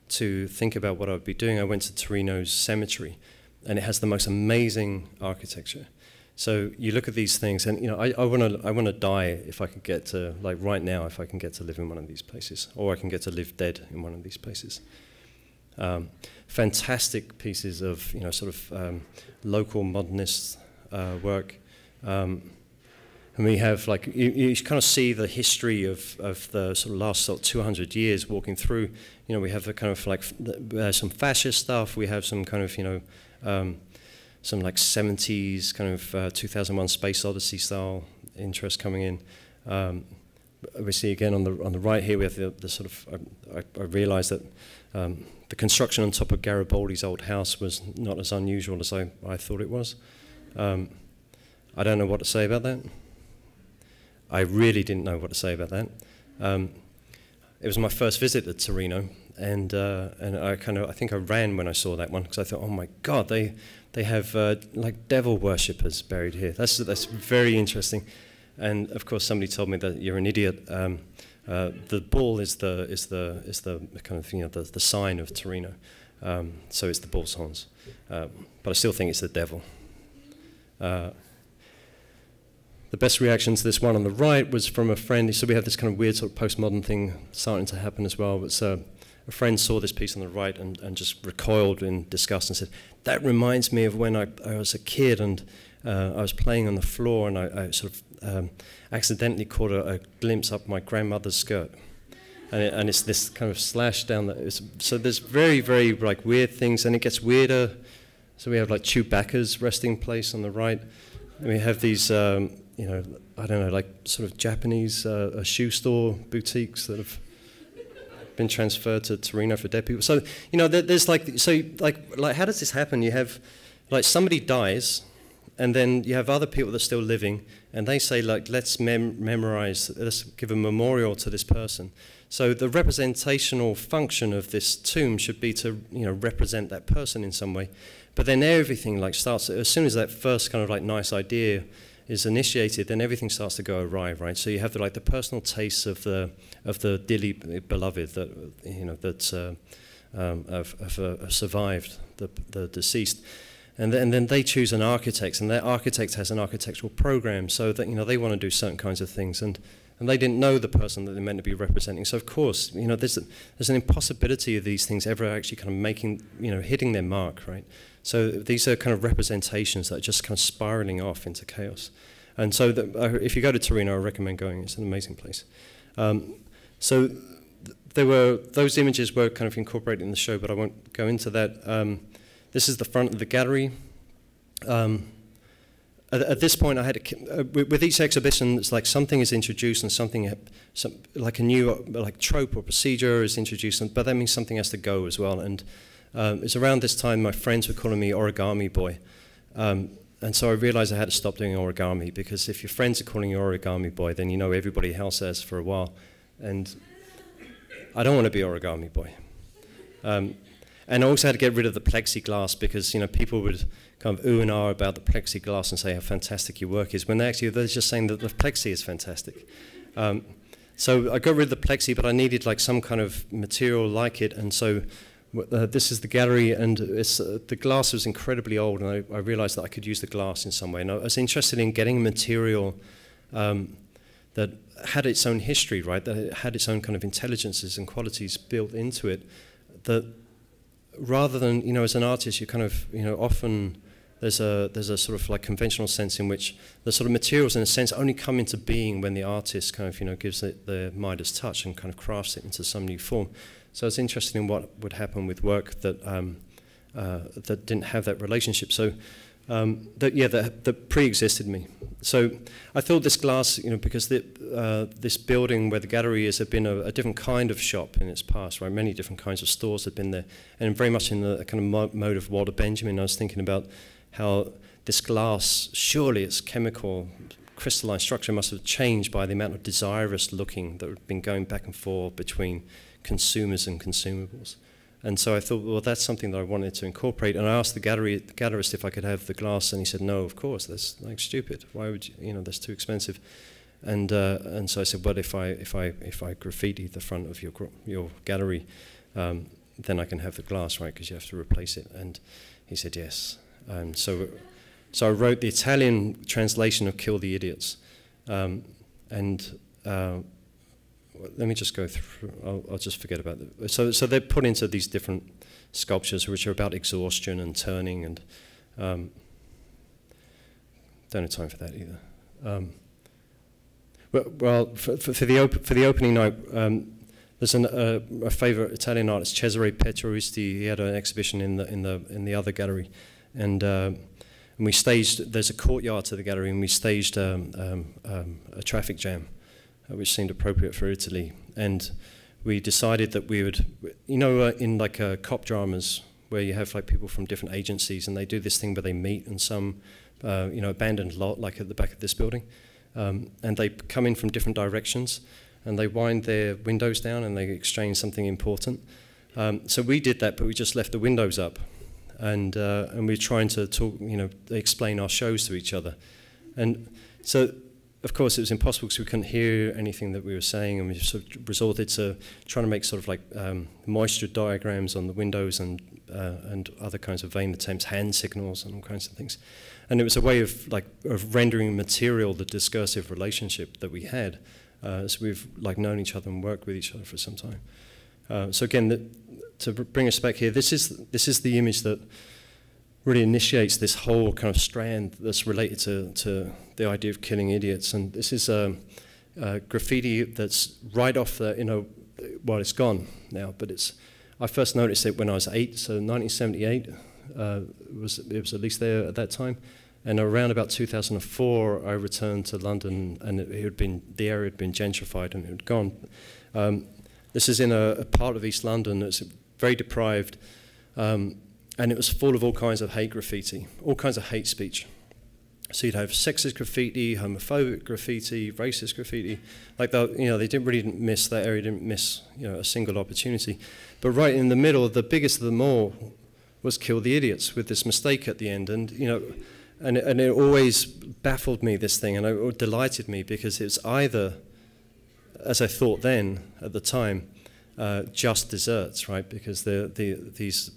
Speaker 2: to think about what I would be doing, I went to Torino's cemetery, and it has the most amazing architecture. So you look at these things, and I want to die if I could get to, like right now, if I can get to live in one of these places, or I can get to live dead in one of these places. Fantastic pieces of local modernist work, and we have like you kind of see the history of the sort of last 200 years walking through. We have the kind of like some fascist stuff. We have some kind of some like 70s kind of 2001 Space Odyssey style interest coming in. We see again on the right here we have the sort of I realised that. The construction on top of Garibaldi's old house was not as unusual as I thought it was. I don't know what to say about that. I really didn't know what to say about that. It was my first visit to Torino, and I think I ran when I saw that one because I thought, oh my God, they have like devil worshippers buried here. That's very interesting. And of course, somebody told me that you're an idiot. The bull is the kind of the sign of Torino, so it's the bull's horns. But I still think it's the devil. The best reaction to this one on the right was from a friend. So we have this kind of weird sort of postmodern thing starting to happen as well. But a friend saw this piece on the right and just recoiled in disgust and said, "That reminds me of when I was a kid and I was playing on the floor and I sort of accidentally caught a glimpse up my grandmother's skirt." And it's this kind of slash down so there's very, very like weird things, and it gets weirder. So we have like Chewbacca's resting place on the right. And we have these, I don't know, like sort of Japanese shoe store boutiques that have been transferred to Torino for dead people. So, there's like, how does this happen? You have, like, somebody dies, and then you have other people that are still living, and they say, like, let's memorize, let's give a memorial to this person. So the representational function of this tomb should be to, represent that person in some way. But then everything, like, starts, as soon as that first kind of, like, nice idea is initiated, then everything starts to go awry, right? So you have the personal tastes of the dearly beloved that have survived the deceased. And then they choose an architect, and that architect has an architectural program, so that they want to do certain kinds of things, and they didn't know the person that they're meant to be representing. So of course, there's an impossibility of these things ever actually kind of making, hitting their mark, right? So these are kind of representations that are just kind of spiraling off into chaos. And so if you go to Torino, I recommend going. It's an amazing place. So those images were kind of incorporated in the show, but I won't go into that. This is the front of the gallery. At this point, I had with each exhibition, it's like something is introduced and something, like a new trope or procedure is introduced, but that means something has to go as well. And it's around this time my friends were calling me Origami Boy. And so I realized I had to stop doing origami, because if your friends are calling you Origami Boy, then everybody else has for a while. And I don't want to be Origami Boy. And I also had to get rid of the plexiglass, because people would kind of ooh and ah about the plexiglass and say how fantastic your work is, when they're just saying that the plexi is fantastic. So I got rid of the plexi, but I needed like some kind of material like it, and so this is the gallery, and the glass was incredibly old, and I realized that I could use the glass in some way. And I was interested in getting a material that had its own history, right? That it had its own kind of intelligences and qualities built into it. That rather than, you know, as an artist, you kind of, you know, often there's a sort of like conventional sense in which the sort of materials, in a sense, only come into being when the artist kind of, you know, gives it the Midas touch and kind of crafts it into some new form. So I was interested in what would happen with work that that didn't have that relationship. So that pre-existed me. So I thought this glass, you know, because this building where the gallery is had been a different kind of shop in its past, right? Many different kinds of stores had been there, and very much in the kind of mode of Walter Benjamin. I was thinking about how this glass, surely its chemical crystalline structure must have changed by the amount of desirous looking that had been going back and forth between consumers and consumables. And so I thought, well, that's something that I wanted to incorporate. And I asked the gallerist if I could have the glass, and he said, no, of course, that's like stupid. Why would you know, that's too expensive. And so I said, well, if I graffiti the front of your gallery, then I can have the glass, right? Because you have to replace it. And he said yes. So I wrote the Italian translation of Kill the Idiots, let me just go through, I'll just forget about it. So they're put into these different sculptures which are about exhaustion and turning, and don't have time for that either. Well, for the opening night, there's a favorite Italian artist, Cesare Petroisti. He had an exhibition in the other gallery, and we staged. There's a courtyard to the gallery, and we staged a traffic jam, which seemed appropriate for Italy. And we decided that we would, you know, in like cop dramas where you have like people from different agencies, and they do this thing where they meet in some, you know, abandoned lot, like at the back of this building, and they come in from different directions, and they wind their windows down, and they exchange something important. So we did that, but we just left the windows up, and we're trying to talk, you know, explain our shows to each other, and so. Of course, it was impossible because we couldn't hear anything that we were saying, and we sort of resorted to trying to make sort of like moisture diagrams on the windows and other kinds of vain attempts, hand signals and all kinds of things. And it was a way of rendering material the discursive relationship that we had as we've like known each other and worked with each other for some time. So again, to bring us back here, this is the image that really initiates this whole kind of strand that's related to the idea of killing idiots. And this is graffiti that's right off the, you know, well, it's gone now, but I first noticed it when I was 8, so 1978 it was at least there at that time. And around about 2004, I returned to London, and the area had been gentrified and it had gone. This is in a part of East London that's very deprived, and it was full of all kinds of hate graffiti, all kinds of hate speech. So you'd have sexist graffiti, homophobic graffiti, racist graffiti. Like you know, they didn't miss that area, didn't miss, you know, a single opportunity. But right in the middle, the biggest of them all was Kill the Idiots, with this mistake at the end. And you know, and it always baffled me, this thing, and it delighted me, because it's either, as I thought then at the time, just desserts, right? Because these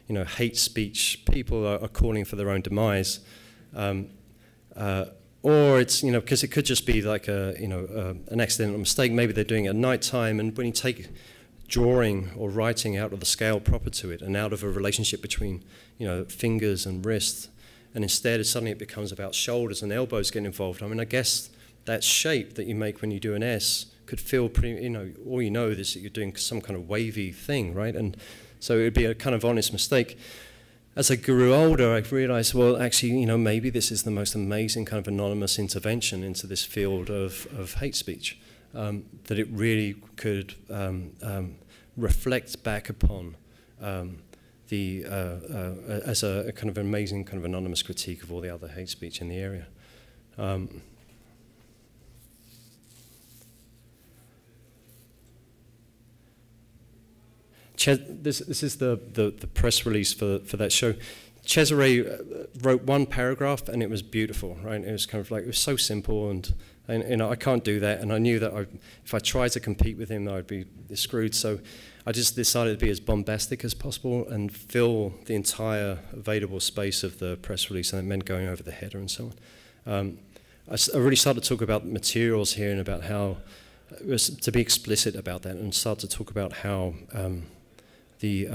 Speaker 2: you know, hate speech people are calling for their own demise, or it's, you know, because it could just be like an accidental mistake. Maybe they're doing it at night time, and when you take drawing or writing out of the scale proper to it, and out of a relationship between, you know, fingers and wrists, and instead suddenly it becomes about shoulders and elbows getting involved. I mean, I guess that shape that you make when you do an S could feel pretty, you know, all you know is that you're doing some kind of wavy thing, right? And so it would be a kind of honest mistake. As I grew older, I realized, well, actually, you know, maybe this is the most amazing kind of anonymous intervention into this field of hate speech, that it really could reflect back upon as a kind of amazing kind of anonymous critique of all the other hate speech in the area. This is the press release for that show. Cesare wrote one paragraph and it was beautiful, right? It was kind of like, it was so simple, and you know, I can't do that, and I knew that if I tried to compete with him, I'd be screwed. So I just decided to be as bombastic as possible and fill the entire available space of the press release, and it meant going over the header and so on. I really started to talk about materials here and about how, to be explicit about that, and start to talk about how the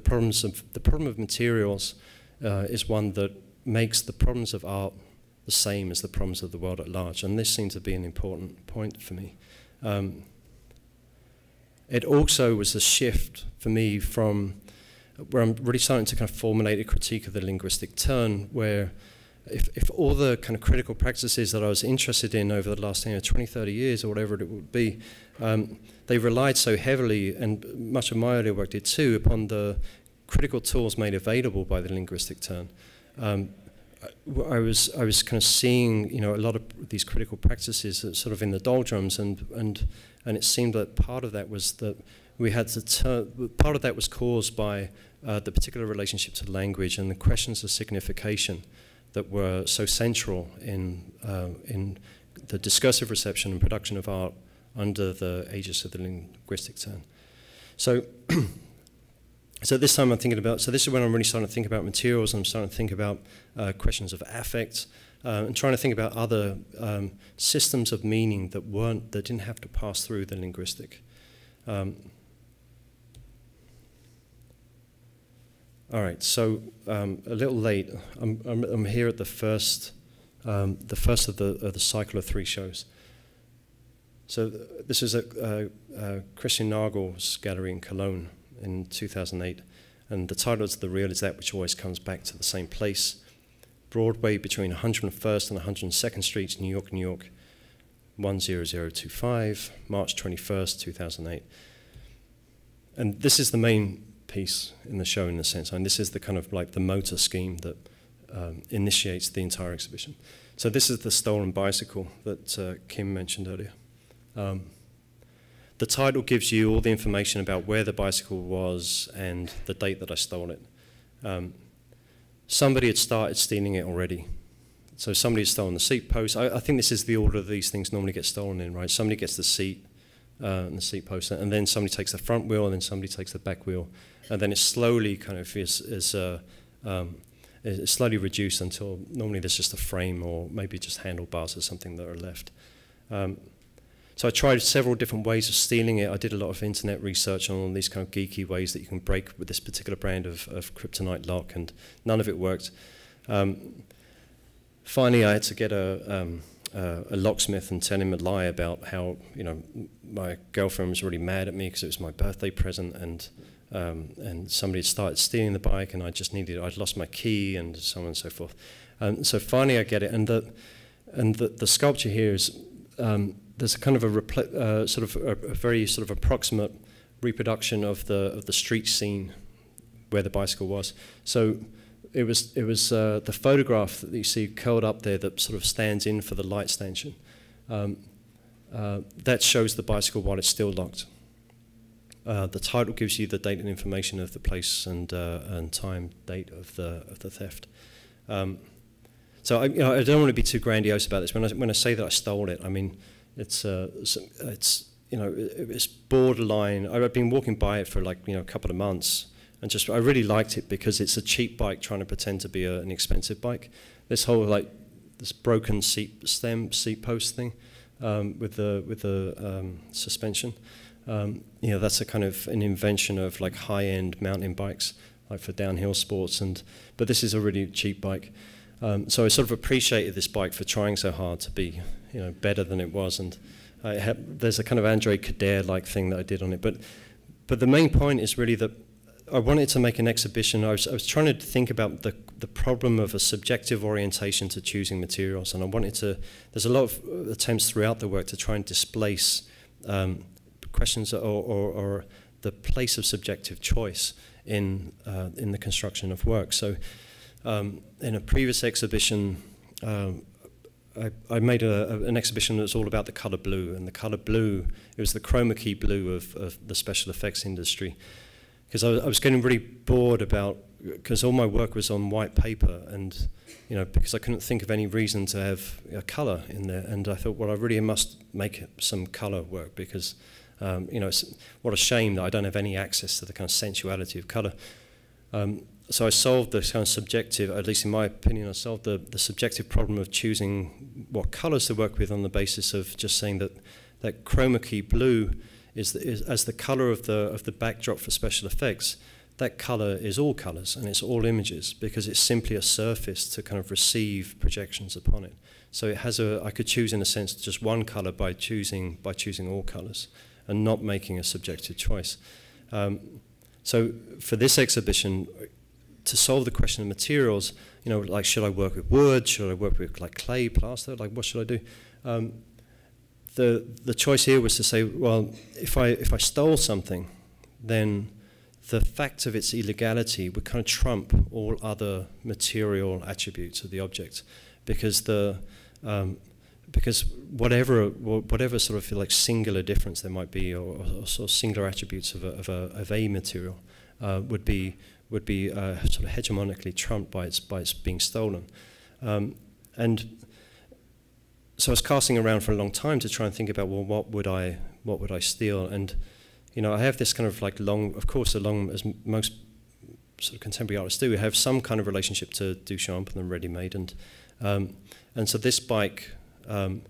Speaker 2: problem of materials is one that makes the problems of art the same as the problems of the world at large, and this seemed to be an important point for me. It also was a shift for me from where I'm really starting to kind of formulate a critique of the linguistic turn, where if all the kind of critical practices that I was interested in over the last 20, 30 years or whatever it would be, they relied so heavily, and much of my earlier work did too, upon the critical tools made available by the linguistic turn. I was kind of seeing, you know, a lot of these critical practices sort of in the doldrums, and it seemed that part of that was that we had to turn. Part of that was caused by the particular relationship to language and the questions of signification that were so central in the discursive reception and production of art under the aegis of the linguistic turn. So. So this time I'm thinking about, so this is when I'm really starting to think about materials, and I'm starting to think about questions of affect, and trying to think about other systems of meaning that didn't have to pass through the linguistic. All right, so a little late. I'm here at the first of the cycle of 3 shows. So this is at Christian Nagel's gallery in Cologne in 2008, and the title of the reel is that which always comes back to the same place. Broadway between 101st and 102nd Streets, New York, New York, 10025, March 21st, 2008. And this is the main piece in the show, in a sense, and this is the kind of like the motor scheme that initiates the entire exhibition. So this is the stolen bicycle that Kim mentioned earlier. The title gives you all the information about where the bicycle was and the date that I stole it. Somebody had started stealing it already. So somebody had stolen the seat post. I think this is the order these things normally get stolen in, right? Somebody gets the seat and the seat post, and then somebody takes the front wheel, and then somebody takes the back wheel, and then it slowly kind of is slowly reduced until normally there's just a frame or maybe just handlebars or something that are left. So I tried several different ways of stealing it. I did a lot of internet research on all these kind of geeky ways that you can break with this particular brand of kryptonite lock, and none of it worked. Finally, I had to get a locksmith and tell him a lie about how, you know, my girlfriend was really mad at me because it was my birthday present, and somebody had started stealing the bike, and I'd lost my key, and so on and so forth. So finally, I get it, and the sculpture here is. There's a kind of a very sort of approximate reproduction of the street scene where the bicycle was. So it was the photograph that you see curled up there that sort of stands in for the light stanchion. That shows the bicycle while it's still locked. The title gives you the date and information of the place and time, date of the theft. So I don't want to be too grandiose about this. When I say that I stole it, I mean it's borderline. I've been walking by it for a couple of months, and I really liked it because it's a cheap bike trying to pretend to be an expensive bike. This whole this broken seat post thing with the suspension. That's a kind of an invention of high-end mountain bikes, for downhill sports, but this is a really cheap bike. So I sort of appreciated this bike for trying so hard to be, better than it was, and there's a kind of Andre Kader-like thing that I did on it. But the main point is really that I wanted to make an exhibition. I was trying to think about the problem of a subjective orientation to choosing materials, and I wanted to. There's a lot of attempts throughout the work to try and displace questions or the place of subjective choice in the construction of work. So. In a previous exhibition, I made an exhibition that was all about the color blue, and the color blue, it was the chroma key blue of the special effects industry, because I was getting really bored about because all my work was on white paper, and because I couldn't think of any reason to have a colour in there, and I thought, well, I really must make some colour work, because it's, what a shame that I don't have any access to the kind of sensuality of colour. So I solved this kind of subjective, at least in my opinion, I solved the subjective problem of choosing what colours to work with on the basis of just saying that chroma key blue is as the colour of the backdrop for special effects. That colour is all colours, and it's all images, because it's simply a surface to kind of receive projections upon it. So it has I could choose in a sense just one colour by choosing all colours, and not making a subjective choice. So for this exhibition, to solve the question of materials, like, should I work with wood? Should I work with like clay, plaster? Like, what should I do? The choice here was to say, well, if I stole something, then the fact of its illegality would kind of trump all other material attributes of the object, because because whatever sort of like singular difference there might be, or sort of singular attributes of a material would be sort of hegemonically trumped by its being stolen. And so I was casting around for a long time to try and think about, well, what would I steal? And I have this kind of like of course, as most sort of contemporary artists do, we have some kind of relationship to Duchamp and the ready-made, and so this bike, in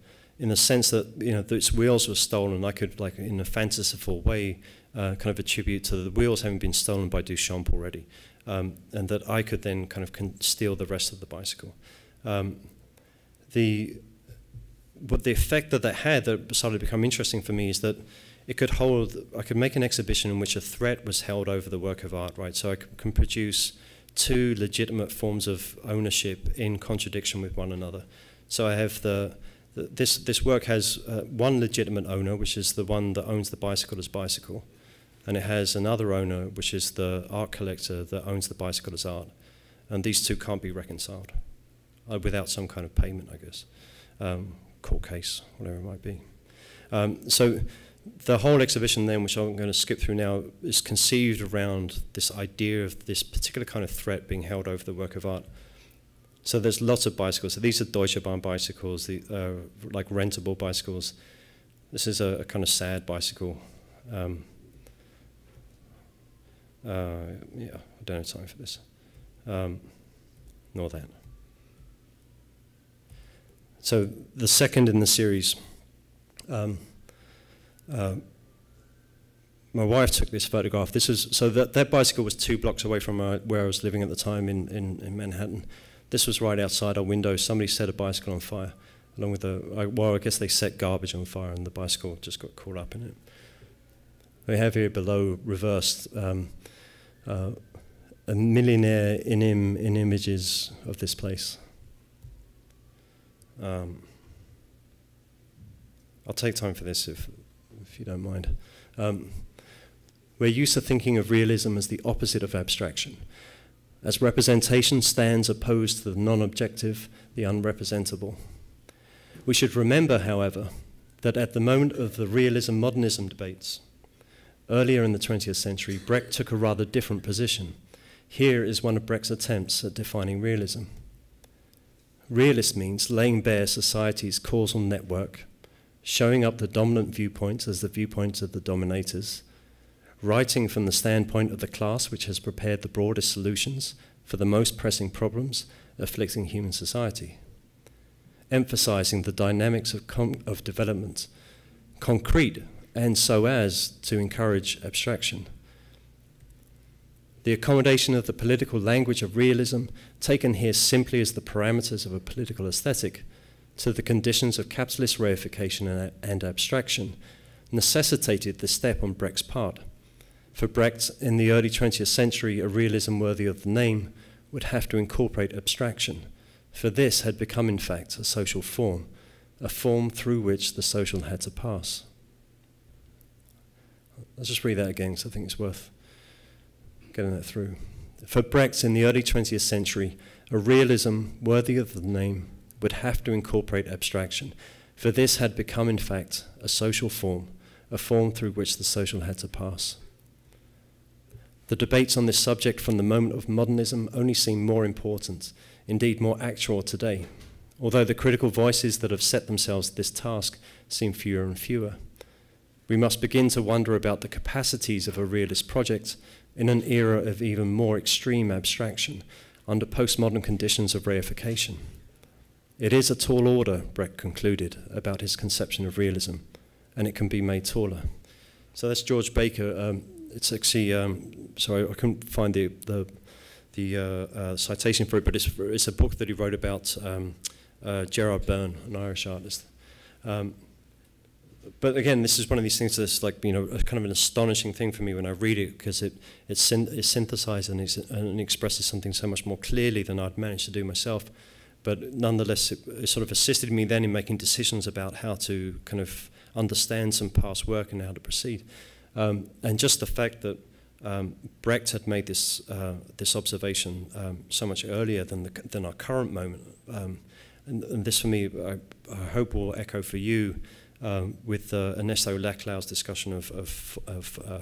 Speaker 2: the sense that its wheels were stolen, I could, like, in a fanciful way, kind of attribute to the wheels having been stolen by Duchamp already, and that I could then kind of steal the rest of the bicycle. But the effect that had that started to become interesting for me is that I could make an exhibition in which a threat was held over the work of art, right? So I can produce two legitimate forms of ownership in contradiction with one another. So I have this work has one legitimate owner, which is the one that owns the bicycle as bicycle, and it has another owner, which is the art collector that owns the bicycle as art, and these two can't be reconciled without some kind of payment, I guess, court case, whatever it might be. So the whole exhibition then, which I'm going to skip through now, is conceived around this idea of this particular kind of threat being held over the work of art. So there's lots of bicycles. So these are Deutsche Bahn bicycles, like rentable bicycles. This is a kind of sad bicycle. Yeah, I don't have time for this. Nor that. So the second in the series, my wife took this photograph. So that bicycle was 2 blocks away from where I was living at the time in Manhattan. This was right outside our window. Somebody set a bicycle on fire, along with I guess they set garbage on fire, and the bicycle just got caught up in it. We have here below, reversed, a millionaire in images of this place. I'll take time for this if you don't mind. We're used to thinking of realism as the opposite of abstraction, as representation stands opposed to the non-objective, the unrepresentable. We should remember, however, that at the moment of the realism-modernism debates, earlier in the 20th century, Brecht took a rather different position. Here is one of Brecht's attempts at defining realism. Realist means laying bare society's causal network, showing up the dominant viewpoints as the viewpoints of the dominators, writing from the standpoint of the class which has prepared the broadest solutions for the most pressing problems afflicting human society, emphasizing the dynamics of development, concrete, and so as to encourage abstraction. The accommodation of the political language of realism, taken here simply as the parameters of a political aesthetic, to the conditions of capitalist reification and abstraction, necessitated this step on Brecht's part. For Brecht, in the early 20th century, a realism worthy of the name would have to incorporate abstraction, for this had become, in fact, a social form, a form through which the social had to pass. I'll just read that again, because I think it's worth getting that through. For Brecht, in the early 20th century, a realism worthy of the name would have to incorporate abstraction, for this had become, in fact, a social form, a form through which the social had to pass. The debates on this subject from the moment of modernism only seem more important, indeed more actual today, although the critical voices that have set themselves this task seem fewer and fewer. We must begin to wonder about the capacities of a realist project in an era of even more extreme abstraction under postmodern conditions of reification. It is a tall order, Brecht concluded about his conception of realism, and it can be made taller. So that's George Baker. It's actually, sorry, I couldn't find the citation for it, but it's a book that he wrote about Gerard Byrne, an Irish artist. But again, this is one of these things that's like, you know, kind of an astonishing thing for me when I read it, because it synthesizes and expresses something so much more clearly than I'd managed to do myself. But nonetheless, it sort of assisted me then in making decisions about how to kind of understand some past work and how to proceed. And just the fact that Brecht had made this observation so much earlier than our current moment, and this for me, I hope will echo for you with Ernesto Laclau's discussion of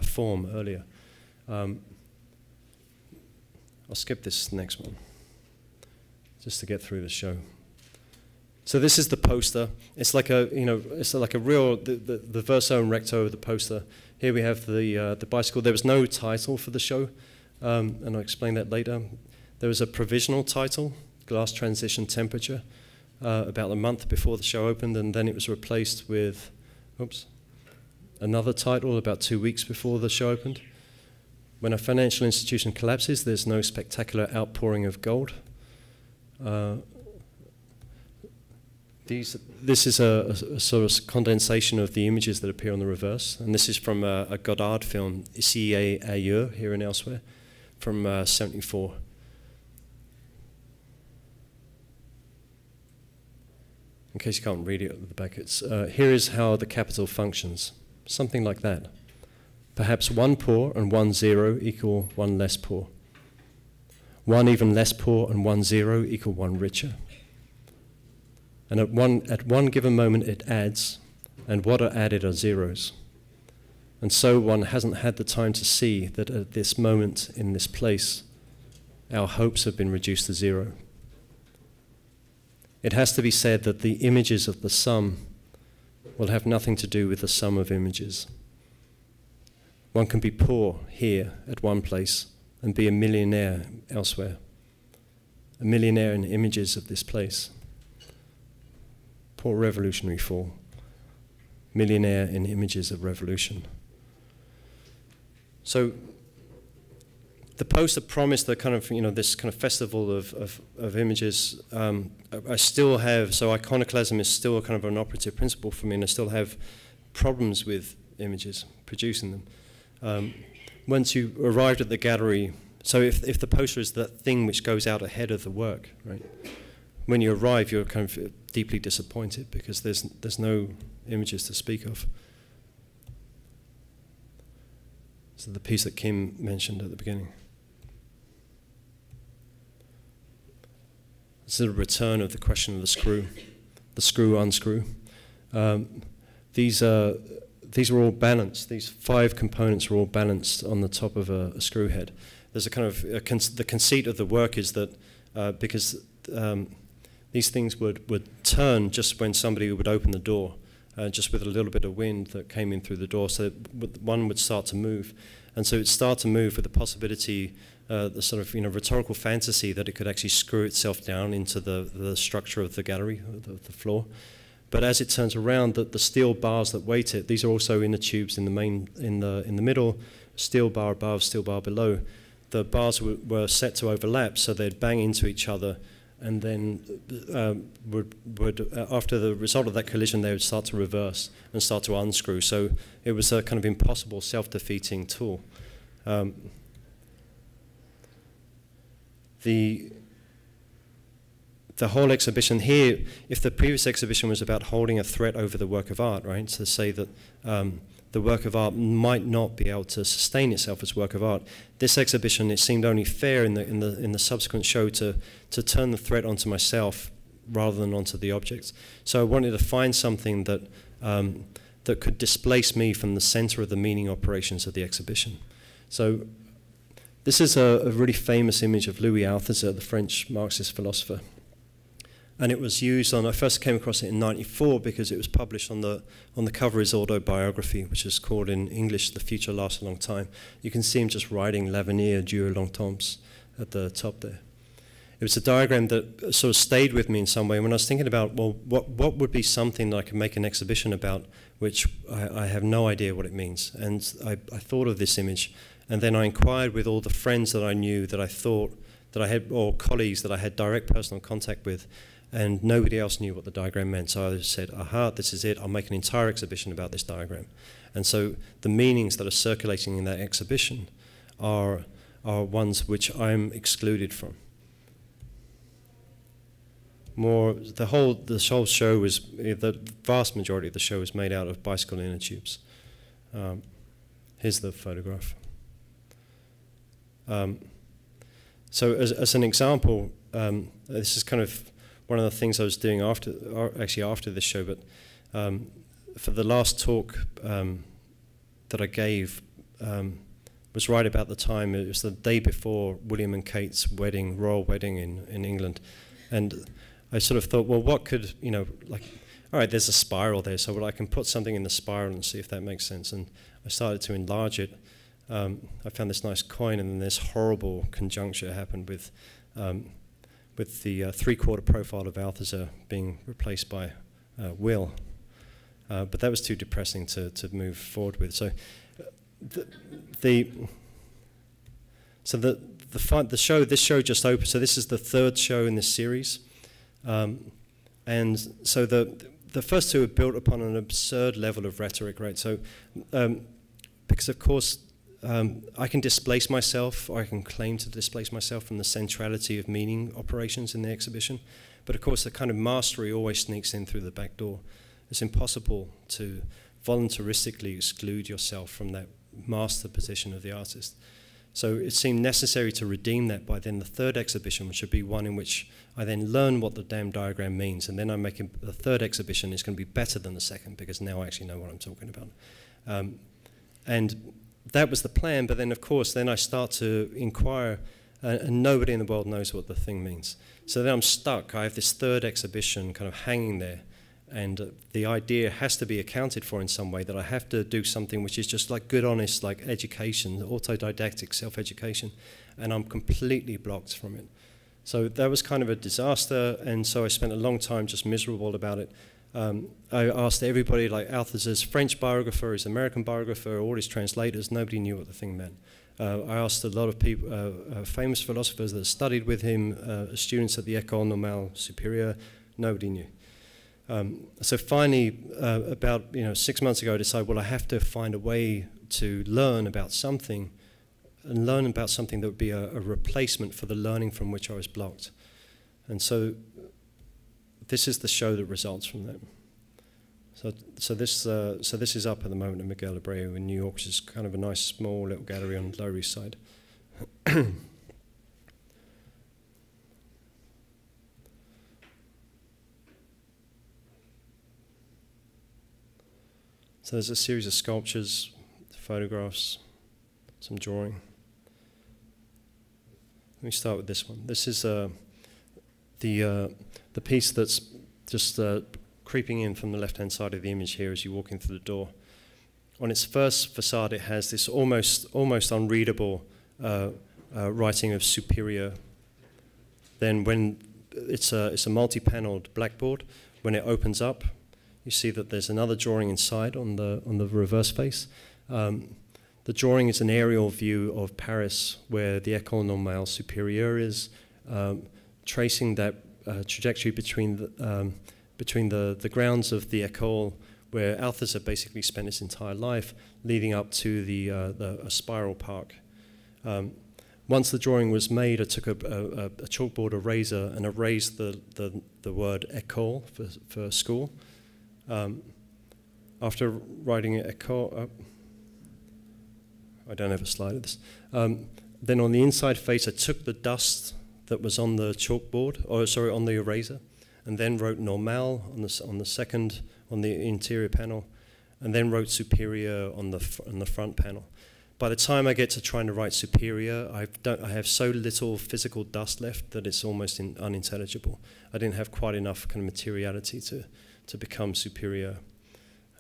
Speaker 2: form earlier. I'll skip this next one, just to get through the show. So this is the poster. It's like a, you know, it's like a real, the verso and recto of the poster. Here we have the bicycle. There was no title for the show, and I'll explain that later. There was a provisional title, Glass Transition Temperature, about a month before the show opened, and then it was replaced with, another title about 2 weeks before the show opened. When a financial institution collapses, there's no spectacular outpouring of gold. This is a sort of condensation of the images that appear on the reverse, and this is from a Godard film, Ici et ailleurs, here and elsewhere, from '74. In case you can't read it at the back, it's here is how the capital functions, something like that. Perhaps one poor and one zero equal one less poor. One even less poor and one zero equal one richer. And at one given moment it adds, and what are added are zeros. And so one hasn't had the time to see that at this moment in this place, our hopes have been reduced to zero. It has to be said that the images of the sum will have nothing to do with the sum of images. One can be poor here at one place and be a millionaire elsewhere. A millionaire in images of this place. Poor revolutionary fall. Millionaire in images of revolution. So the poster promised the kind of, you know, this kind of festival of images. I still have, so iconoclasm is still kind of an operative principle for me, and I still have problems with images, producing them. Once you arrived at the gallery, so if the poster is that thing which goes out ahead of the work, right? When you arrive, you're kind of deeply disappointed because there's no images to speak of. So the piece that Kim mentioned at the beginning. This is a return of the question of the screw, unscrew. These are all balanced. These 5 components are all balanced on the top of a screw head. There's a kind of, the conceit of the work is that because these things would turn just when somebody would open the door, just with a little bit of wind that came in through the door, so one would start to move. And so it would start to move with the possibility, the sort of, you know, rhetorical fantasy that it could actually screw itself down into the structure of the gallery, the floor. But as it turns around, the steel bars that weight it, these are also inner tubes in the middle, steel bar above, steel bar below. The bars were set to overlap, so they'd bang into each other, and then after the result of that collision, they would start to reverse and start to unscrew. So it was a kind of impossible, self-defeating tool. The whole exhibition here, if the previous exhibition was about holding a threat over the work of art, right, to say that the work of art might not be able to sustain itself as work of art, this exhibition, it seemed only fair in the subsequent show to turn the threat onto myself rather than onto the objects. So I wanted to find something that that could displace me from the center of the meaning operations of the exhibition. So This is a really famous image of Louis Althusser, the French Marxist philosopher. And it was used on, I first came across it in '94 because it was published on the cover of his autobiography, which is called in English, The Future Lasts a Long Time. You can see him just writing L'avenir dure longtemps at the top there. It was a diagram that sort of stayed with me in some way. When I was thinking about, well, what would be something that I could make an exhibition about, which I have no idea what it means. And I thought of this image, and then I inquired with all the friends that I knew that I thought that I had, or colleagues that I had direct personal contact with, and nobody else knew what the diagram meant. So I said, aha, this is it. I'll make an entire exhibition about this diagram. And so the meanings that are circulating in that exhibition are ones which I'm excluded from. The whole show was, the vast majority of the show was made out of bicycle inner tubes. Here's the photograph. So as an example, this is kind of one of the things I was doing after this show, but for the last talk that I gave was right about the time, it was the day before William and Kate's wedding, royal wedding in England. And I sort of thought, well, what could, like, all right, there's a spiral there, so well, I can put something in the spiral and see if that makes sense. And I started to enlarge it. I found this nice coin, and then this horrible conjuncture happened with the three-quarter profile of Althusser being replaced by Will. But that was too depressing to move forward with. So this show just opened. So this is the third show in this series. And so the first two are built upon an absurd level of rhetoric, right? So because of course I can displace myself, or I can claim to displace myself from the centrality of meaning operations in the exhibition, but of course the kind of mastery always sneaks in through the back door. It's impossible to voluntaristically exclude yourself from that master position of the artist. So it seemed necessary to redeem that by then the third exhibition, which would be one in which I then learn what the damn diagram means, and then I'm making the third exhibition is going to be better than the second because now I actually know what I'm talking about. And that was the plan, but then of course then I start to inquire, and nobody in the world knows what the thing means. So then I'm stuck. I have this third exhibition kind of hanging there, and the idea has to be accounted for in some way, that I have to do something which is just like good, honest, like education, autodidactic self-education, and I'm completely blocked from it. So that was kind of a disaster, and so I spent a long time just miserable about it. I asked everybody, like Althusser's French biographer, his American biographer, all his translators, nobody knew what the thing meant. I asked a lot of people, famous philosophers that studied with him, students at the École Normale Supérieure, nobody knew. So finally, about 6 months ago, I decided, well, I have to find a way to learn about something, and learn about something that would be a replacement for the learning from which I was blocked. And so this is the show that results from that. So this is up at the moment at Miguel Abreu in New York, which is kind of a nice small little gallery on the Lower East Side. So there's a series of sculptures, photographs, some drawing. Let me start with this one. This is the piece that's just creeping in from the left-hand side of the image here as you walk in through the door. On its first facade, it has this almost unreadable writing of superior. Then when it's a multi-paneled blackboard, when it opens up, you see that there's another drawing inside on the reverse face. The drawing is an aerial view of Paris, where the École Normale Supérieure is, tracing that trajectory between the grounds of the École, where Althusser basically spent his entire life, leading up to a spiral park. Once the drawing was made, I took a chalkboard eraser and erased the word école for school. After writing école, I don't have a slide of this. Then on the inside face, I took the dust that was on the chalkboard, or sorry, on the eraser, and then wrote normal on the interior panel, and then wrote superior on the front panel. by the time I get to trying to write superior, I have so little physical dust left that it's almost unintelligible. I didn't have quite enough kind of materiality to become superior.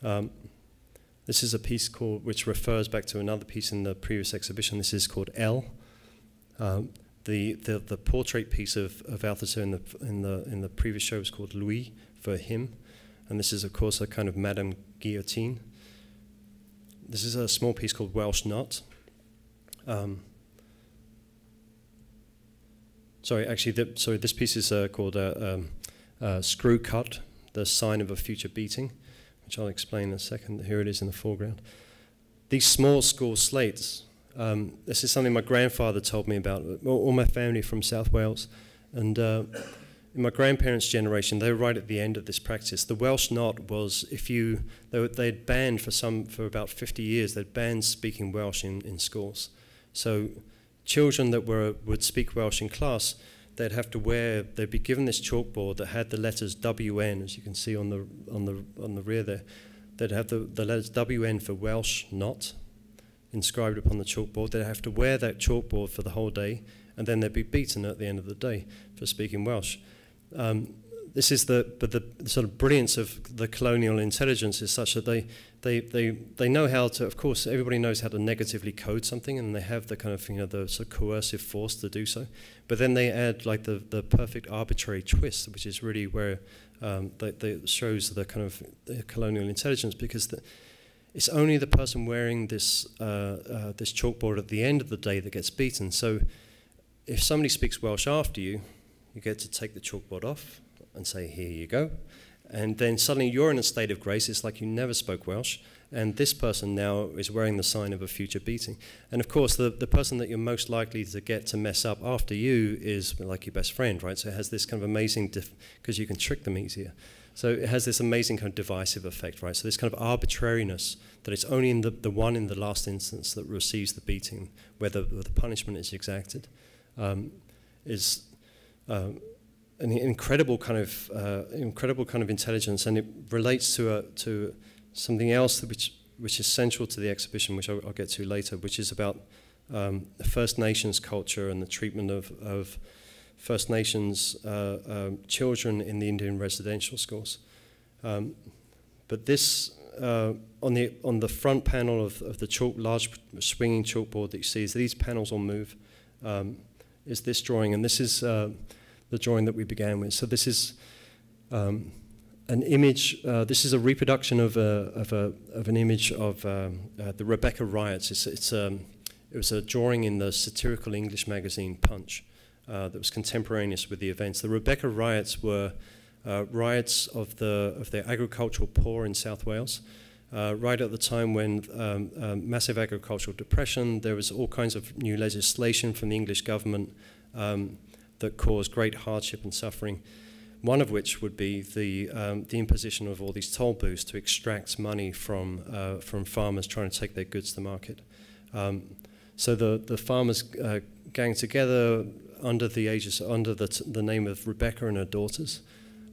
Speaker 2: This is a piece which refers back to another piece in the previous exhibition. This is called L. The portrait piece of Althusser in the previous show was called Louis, for him, and this is of course a kind of Madame Guillotine. This is a small piece called Welsh Knot. This piece is called Screw Cut, the sign of a future beating, which I'll explain in a second. Here it is in the foreground. These small school slates, this is something my grandfather told me about. All my family from South Wales, and in my grandparents' generation, they were right at the end of this practice. The Welsh Knot was, they'd banned for about 50 years, they'd banned speaking Welsh in schools. So children that would speak Welsh in class, they'd be given this chalkboard that had the letters WN, as you can see on the rear there. They'd have the letters WN for Welsh Knot inscribed upon the chalkboard. They'd have to wear that chalkboard for the whole day, and then they'd be beaten at the end of the day for speaking Welsh. This is the sort of brilliance of the colonial intelligence is such that they know how to, of course, everybody knows how to negatively code something, and they have the kind of, the sort of coercive force to do so. But then they add like the perfect arbitrary twist, which is really where that shows the kind of colonial intelligence, because it's only the person wearing this this chalkboard at the end of the day that gets beaten. So if somebody speaks Welsh after you, you get to take the chalkboard off and say, here you go. And then suddenly you're in a state of grace. It's like you never spoke Welsh. And this person now is wearing the sign of a future beating. And of course, the person that you're most likely to get to mess up after you is like your best friend, right? So it has this kind of amazing, because you can trick them easier. So it has this amazing kind of divisive effect, right? So this kind of arbitrariness, that it's only in the one in the last instance that receives the beating, where the punishment is exacted, is an incredible kind of intelligence, and it relates to something else which is central to the exhibition, which I'll get to later, which is about the First Nations culture and the treatment of First Nations children in the Indian residential schools. But this, on the front panel of the large swinging chalkboard that you see, is these panels will move. Is this drawing, and this is the drawing that we began with. So this is an image. This is a reproduction of an image of the Rebecca riots. It was a drawing in the satirical English magazine Punch that was contemporaneous with the events. The Rebecca riots were riots of the agricultural poor in South Wales. Right at the time when massive agricultural depression, there was all kinds of new legislation from the English government that caused great hardship and suffering. One of which would be the imposition of all these toll booths to extract money from farmers trying to take their goods to market. So the farmers gang together under the name of Rebecca and her daughters,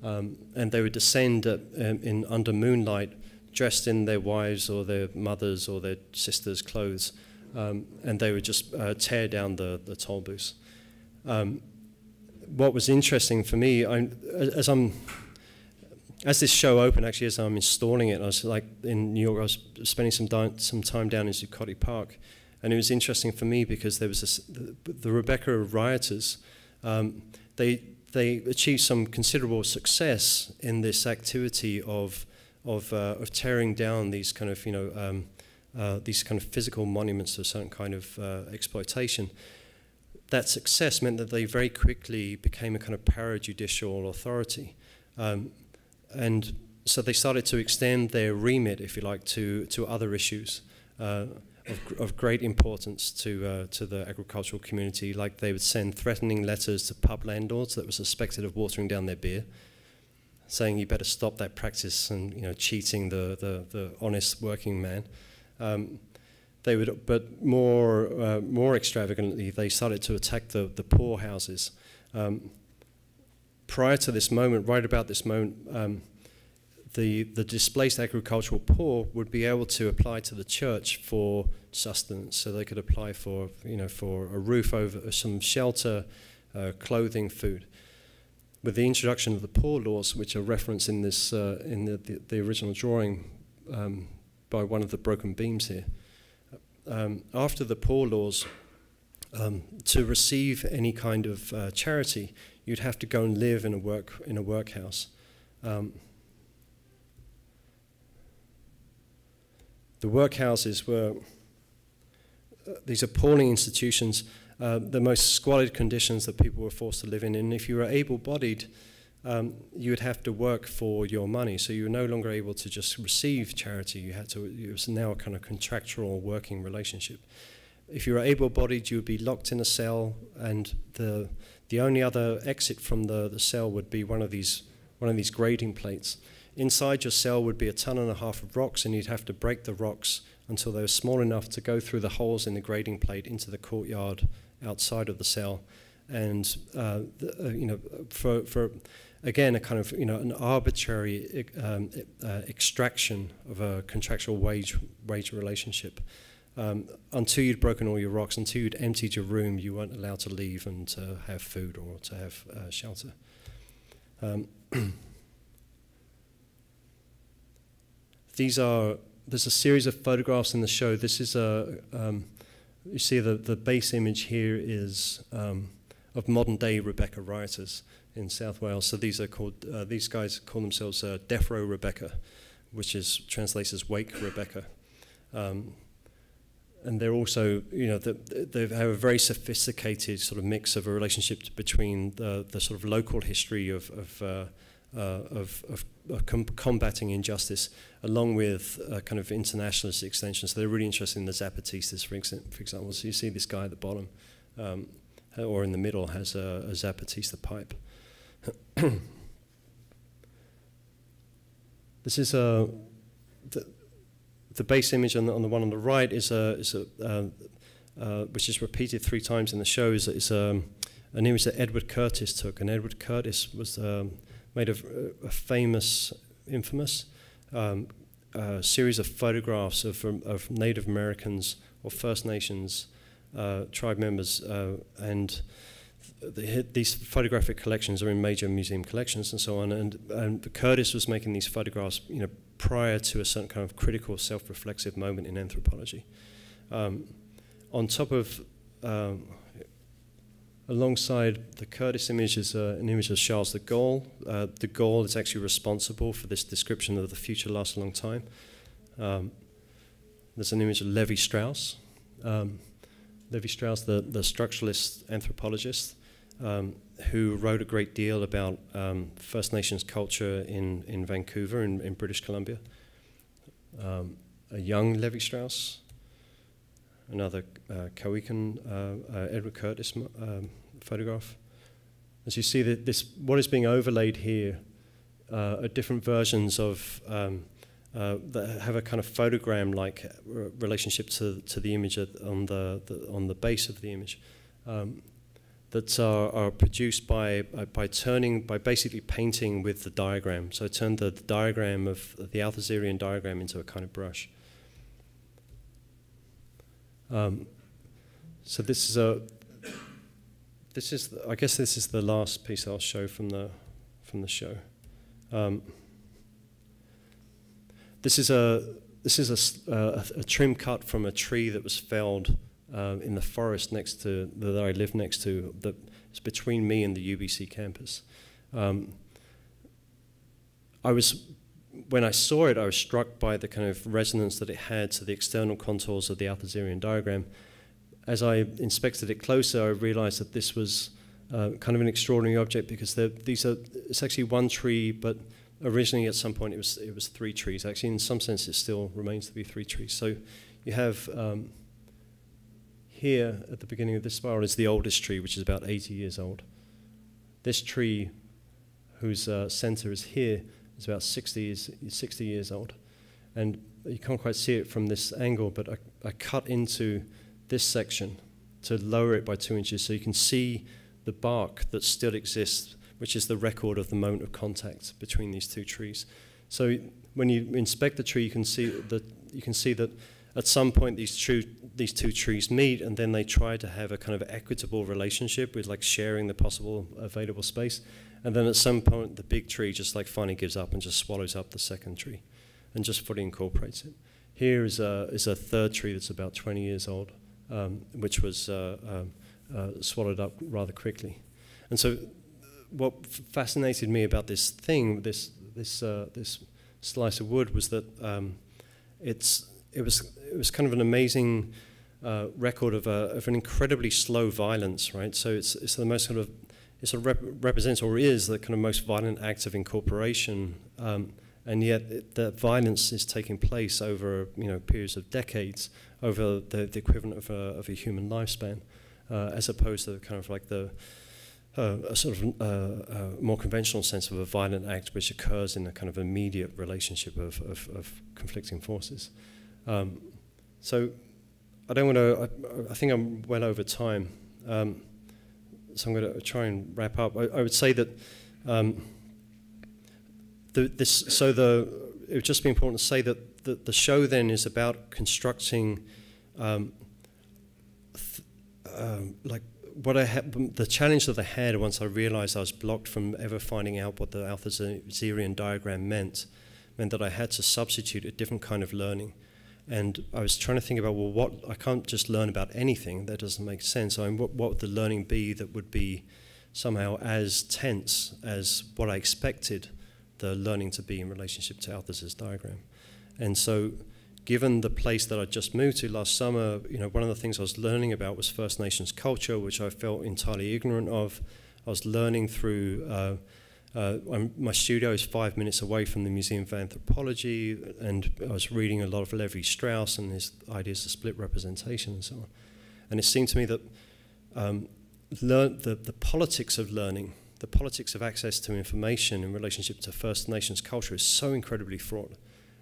Speaker 2: and they would descend under moonlight, dressed in their wives' or their mothers' or their sisters' clothes, and they would just tear down the toll booths. What was interesting for me, as this show opened, actually, as I'm installing it, I was like in New York. I was spending some time down in Zuccotti Park, and it was interesting for me because there was the Rebecca rioters. They achieved some considerable success in this activity of tearing down these kind of physical monuments to a certain kind of exploitation. That success meant that they very quickly became a kind of parajudicial authority. And so they started to extend their remit, if you like, to other issues of great importance to the agricultural community. Like they would send threatening letters to pub landlords that were suspected of watering down their beer, saying you better stop that practice and cheating the honest working man. They would, but more extravagantly, they started to attack the poor houses. Prior to this moment, right about this moment, the displaced agricultural poor would be able to apply to the church for sustenance. So they could apply for, for a roof over, some shelter, clothing, food. With the introduction of the poor laws, which are referenced in this in the original drawing by one of the broken beams here, after the poor laws, to receive any kind of charity, you'd have to go and live in a workhouse. The workhouses were these appalling institutions, the most squalid conditions that people were forced to live in. And if you were able-bodied, you would have to work for your money. So you were no longer able to just receive charity. You had to. It was now a kind of contractual working relationship. If you were able-bodied, you would be locked in a cell, and the only other exit from the cell would be one of these grading plates. Inside your cell would be 1.5 tons of rocks, and you'd have to break the rocks until they were small enough to go through the holes in the grading plate into the courtyard outside of the cell. And for again a kind of an arbitrary extraction of a contractual wage relationship. Until you'd broken all your rocks, until you'd emptied your room, you weren't allowed to leave and to have food or to have shelter. There's a series of photographs in the show. This is you see the base image here is of modern day Rebecca rioters in South Wales. So these are called, these guys call themselves Death Row Rebecca, which translates as Wake Rebecca. And they're also, they have a very sophisticated sort of mix of a relationship between the sort of local history of combating injustice, along with kind of internationalist extensions. So they're really interested in the Zapatistas, for example. So you see this guy at the bottom, or in the middle, has a Zapatista pipe. This is the base image on the one on the right is which is repeated 3 times in the show, is an image that Edward Curtis took. And Edward Curtis was made a famous, infamous series of photographs of Native Americans or First Nations tribe members, and these photographic collections are in major museum collections and so on. And Curtis was making these photographs, prior to a certain kind of critical, self-reflexive moment in anthropology. On top of, alongside the Curtis image is an image of Charles de Gaulle. De Gaulle is actually responsible for this description of the future lasts a long time. There's an image of Levi-Strauss. Levi-Strauss, the structuralist anthropologist, who wrote a great deal about First Nations culture in Vancouver, in British Columbia. A young Levi-Strauss, another Coecan, Edward Curtis photograph. As you see, what is being overlaid here are different versions of that have a kind of photogram-like relationship to the image on the base of the image. That are produced by basically painting with the diagram. So I turned the diagram of the Althusserian diagram into a kind of brush. So I guess this is the last piece I'll show from the show. This is a trim cut from a tree that was felled in the forest that I live next to, it's between me and the UBC campus. When I saw it, I was struck by the kind of resonance that it had to the external contours of the Althusserian diagram. As I inspected it closer, I realized that this was kind of an extraordinary object, because it's actually one tree, but originally at some point it was 3 trees. Actually, in some sense, it still remains to be 3 trees. So you have here at the beginning of this spiral is the oldest tree, which is about 80 years old. This tree, whose center is here, is about 60 years old. And you can't quite see it from this angle, but I cut into this section to lower it by 2 inches so you can see the bark that still exists, which is the record of the moment of contact between these 2 trees. So when you inspect the tree, you can see that at some point these two trees meet, and then they try to have a kind of equitable relationship with like sharing the possible available space. And then at some point, the big tree just like finally gives up and just swallows up the second tree, and just fully incorporates it. Here is a third tree that's about 20 years old, which was swallowed up rather quickly. And so, what fascinated me about this thing, this slice of wood, was that it was kind of an amazing record of an incredibly slow violence, right? So it's the most sort of represents or is the kind of most violent act of incorporation, and yet the violence is taking place over periods of decades, over the equivalent of a human lifespan, as opposed to kind of like a sort of more conventional sense of a violent act which occurs in a kind of immediate relationship of conflicting forces. So I don't want to. I think I'm well over time. So I'm going to try and wrap up. I would say that it would just be important to say that the show then is about constructing like what I had, the challenge that I had once I realized I was blocked from ever finding out what the Althusserian diagram meant that I had to substitute a different kind of learning. And I was trying to think about, well, I can't just learn about anything. That doesn't make sense. I mean, what would the learning be that would be somehow as tense as what I expected the learning to be in relationship to Althusser's diagram? And so, given the place that I just moved to last summer, one of the things I was learning about was First Nations culture, which I felt entirely ignorant of. I was learning through my studio is 5 minutes away from the Museum of Anthropology, and I was reading a lot of Levi-Strauss and his ideas of split representation and so on. And it seemed to me that the politics of learning, the politics of access to information in relationship to First Nations culture is so incredibly fraught.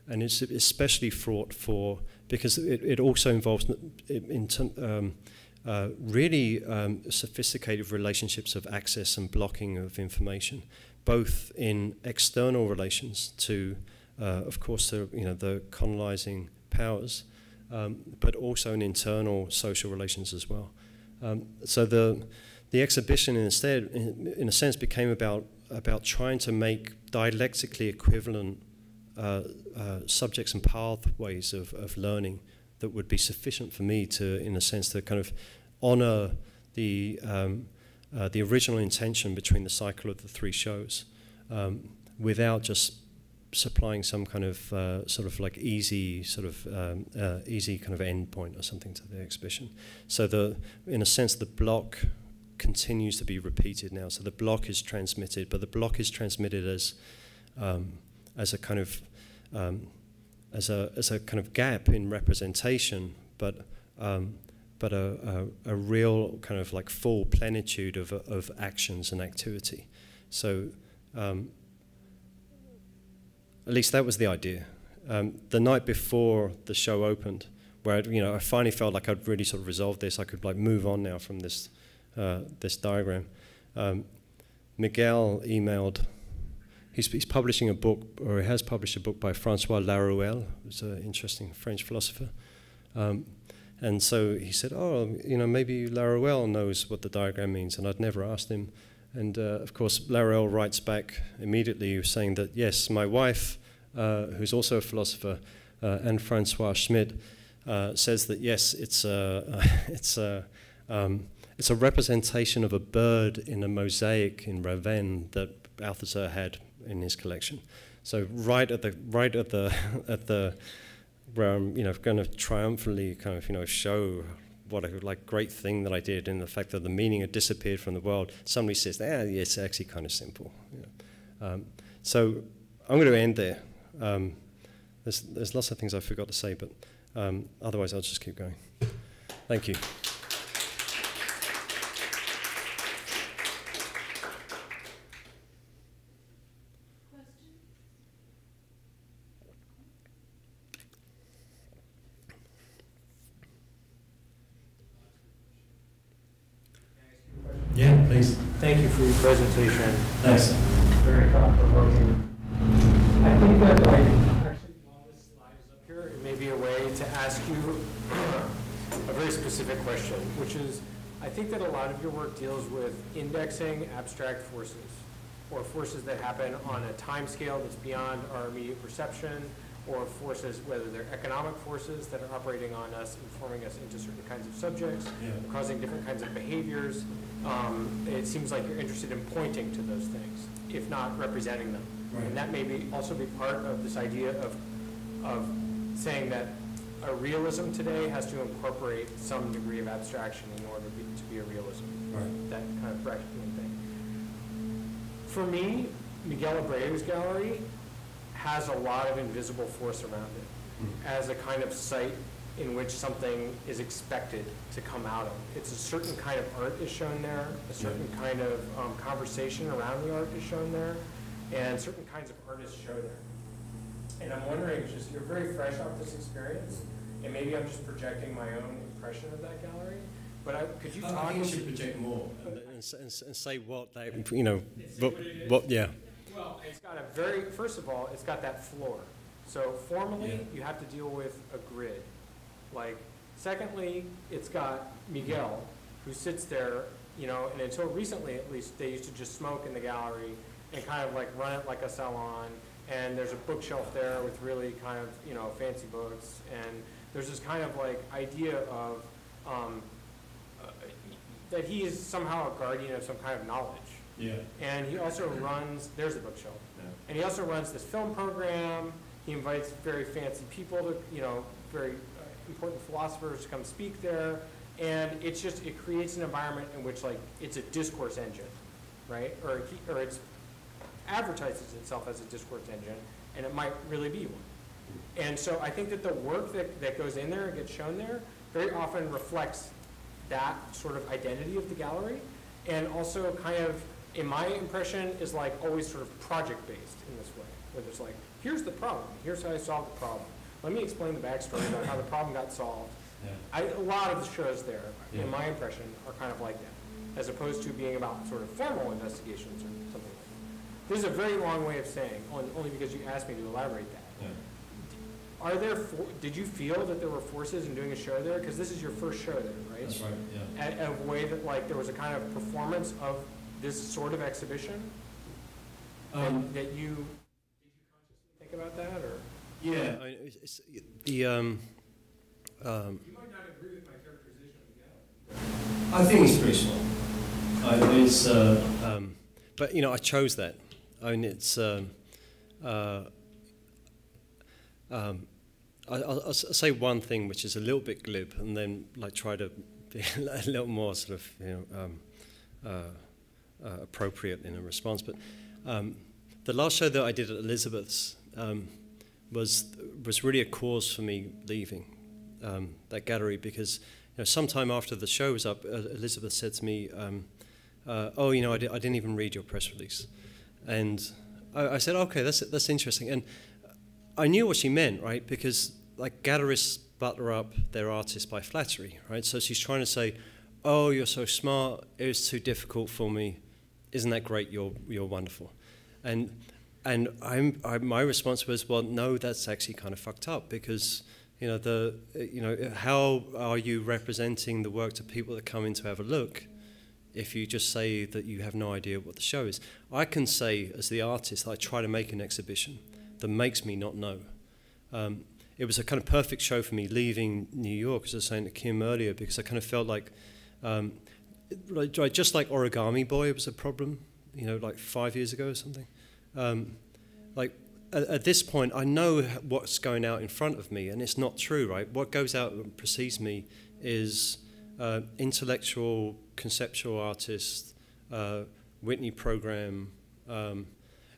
Speaker 2: And it's especially fraught because it also involves really sophisticated relationships of access and blocking of information, both in external relations to, of course, the colonizing powers, but also in internal social relations as well. So the exhibition instead, in a sense, became about trying to make dialectically equivalent subjects and pathways of learning that would be sufficient for me to, in a sense, to kind of honor the original intention between the cycle of the three shows, without just supplying some kind of sort of like easy kind of end point or something to the exhibition. So in a sense, the block continues to be repeated now. So the block is transmitted, but the block is transmitted as a kind of gap in representation, but a real kind of like full plenitude of actions and activity. So at least that was the idea. The night before the show opened, where I finally felt like I'd really sort of resolved this, I could like move on now from this diagram. Miguel emailed. He's publishing a book, or he has published a book by Francois Laruelle, who's an interesting French philosopher. And so he said, maybe Laruelle knows what the diagram means, and I'd never asked him. And of course, Laruelle writes back immediately saying that, yes, my wife, who's also a philosopher, and Francois Schmidt, says that, yes, it's a representation of a bird in a mosaic in Ravenne that Althusser had in his collection. So right at the where I'm going to triumphantly kind of show what a great thing that I did, and the fact that the meaning had disappeared from the world. Somebody says, yeah, it's actually kind of simple. So I'm going to end there. There's lots of things I forgot to say, but otherwise I'll just keep going. Thank you.
Speaker 3: Yeah, please.
Speaker 4: Thank you for your presentation.
Speaker 3: Thanks.
Speaker 4: Very thought-provoking.
Speaker 3: think that, like, actually, while this slide is up here, it may be a way to ask you a very specific question, which is, I think that a lot of your work deals with indexing abstract forces, or forces that happen on a time scale that's beyond our immediate perception, or forces, whether they're economic forces that are operating on us, informing us into certain kinds of subjects, causing different kinds of behaviors. It seems like you're interested in pointing to those things, if not representing them. Right. And that may also be part of this idea of saying that a realism today has to incorporate some degree of abstraction in order to be a realism. Right. That kind of Brechtian thing. For me, Miguel Abreu's gallery has a lot of invisible force around it as a kind of site in which something is expected to come out of. It's a certain kind of art is shown there, a certain kind of conversation around the art is shown there, and certain kinds of artists show there. And I'm wondering, just you're very fresh off this experience, and maybe I'm just projecting my own impression of that gallery, but could you talk?
Speaker 2: I think you should project more and say what they, you know, what yeah.
Speaker 3: Well, it's got a very, first of all, it's got that floor. So formally, you have to deal with a grid. Like, secondly, it's got Miguel, who sits there, you know, and until recently, at least, they used to just smoke in the gallery and kind of like run it like a salon. And there's a bookshelf there with really kind of, you know, fancy books. And there's this kind of like idea of that he is somehow a guardian of some kind of knowledge. Yeah. And he also runs, there's the bookshelf. Yeah. And he also runs this film program. He invites very fancy people to, you know, very important philosophers to come speak there. And it's just, it creates an environment in which, like, it's a discourse engine, right? Or it's advertises itself as a discourse engine, and it might really be one. And so I think that the work that goes in there and gets shown there very often reflects that sort of identity of the gallery, and also kind of, in my impression, is like always sort of project-based in this way, where there's like, here's the problem, here's how I solved the problem. Let me explain the backstory about how the problem got solved. Yeah. A lot of the shows there, in my impression, are kind of like that, as opposed to being about sort of formal investigations or something like that. This is a very long way of saying, only because you asked me to elaborate that. Yeah. Are there, did you feel that there were forces in doing a show there? Because this is your first show there, right?
Speaker 2: That's right, yeah.
Speaker 3: A way that, like, there was a kind of performance of this sort of exhibition? And that did you consciously think about that, or?
Speaker 2: Yeah, it's the,
Speaker 3: you might not agree with my characterization of the gallery.
Speaker 2: I think it's pretty small. But, you know, I chose that. I mean, it's, I'll say one thing which is a little bit glib, and then like try to be a little more sort of, you know, appropriate in a response. But the last show that I did at Elizabeth's was really a cause for me leaving that gallery, because, you know, sometime after the show was up, Elizabeth said to me, "Oh, you know, I didn't even read your press release," and I said, "Okay, that's interesting." And I knew what she meant, right? Because, like, gallerists butter up their artists by flattery, right? So she's trying to say, "Oh, you're so smart. It was too difficult for me. Isn't that great? You're wonderful." And my response was, "Well, no, that's actually kind of fucked up, because, you know, how are you representing the work to people that come in to have a look if you just say that you have no idea what the show is?" I can say, as the artist, that I try to make an exhibition that makes me not know. It was a kind of perfect show for me leaving New York, as I was saying to Kim earlier, because I kind of felt like, just like Origami Boy was a problem, you know, like 5 years ago or something. Like, at this point, I know what's going out in front of me, and it's not true, right? What goes out and precedes me is intellectual, conceptual artist, Whitney program.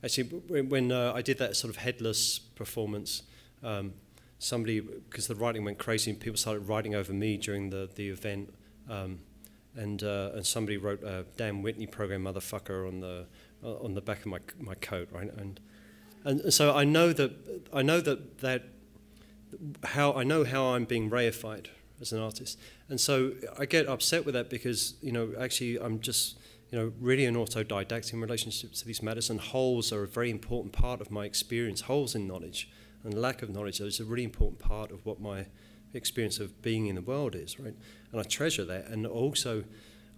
Speaker 2: Actually, when I did that sort of headless performance, somebody, because the writing went crazy, and people started writing over me during the event, and somebody wrote "Damn Whitney program, motherfucker" on the back of my coat, right? And so I know how I'm being reified as an artist, and so I get upset with that, because, you know, actually I'm just, really an autodidact in relationship to these matters, and holes are a very important part of my experience. Holes in knowledge and lack of knowledge is a really important part of what my experience of being in the world is, right? And I treasure that, and also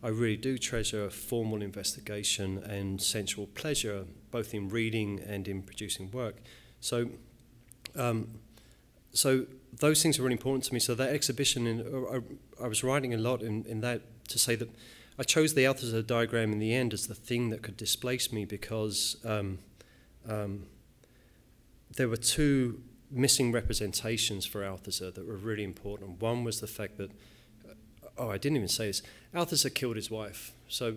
Speaker 2: I really do treasure formal investigation and sensual pleasure, both in reading and in producing work. So, so those things are really important to me. So that exhibition, I was writing a lot in that to say that I chose the Althusser diagram in the end as the thing that could displace me, because there were two missing representations for Althusser that were really important. One was the fact that, I didn't even say this, Althusser killed his wife. So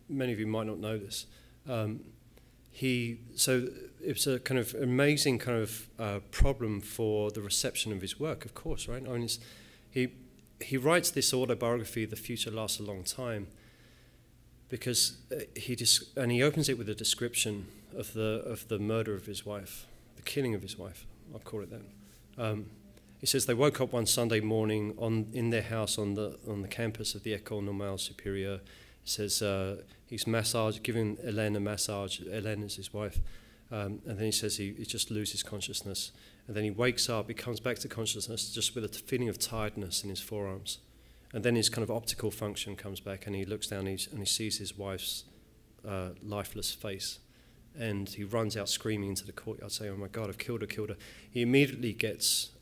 Speaker 2: many of you might not know this. So it was a kind of amazing kind of problem for the reception of his work, of course, right? I mean, he writes this autobiography, The Future Lasts a Long Time, because he opens it with a description of the murder of his wife, the killing of his wife, I'll call it that. He says they woke up one Sunday morning in their house on the campus of the École Normale Supérieure. He says he's giving Hélène a massage. Hélène is his wife. And then he says he just loses consciousness. And then he wakes up, he comes back to consciousness just with a feeling of tiredness in his forearms. And then his kind of optical function comes back, and he looks down and he sees his wife's lifeless face. And he runs out screaming into the courtyard saying, "Oh my God, I've killed her, killed her." He immediately gets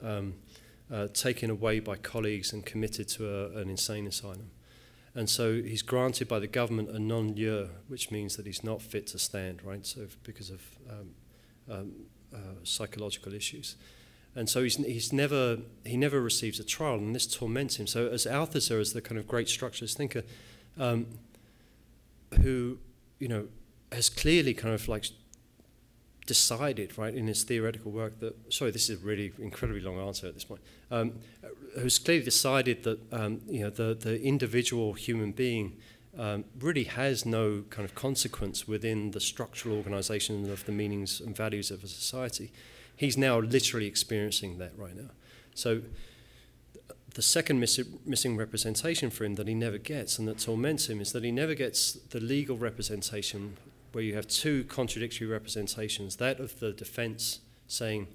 Speaker 2: taken away by colleagues and committed to an insane asylum. And so he's granted by the government a non-lieu, which means that he's not fit to stand, right? So because of psychological issues. And so he never receives a trial, and this torments him. So as Althusser, as the kind of great structuralist thinker, who, has clearly kind of like decided, right, in his theoretical work that, sorry, this is a really incredibly long answer at this point, who's clearly decided that, the individual human being really has no kind of consequence within the structural organization of the meanings and values of a society. He's now literally experiencing that right now. So the second missing representation for him that he never gets and that torments him is that he never gets the legal representation where you have two contradictory representations, that of the defense saying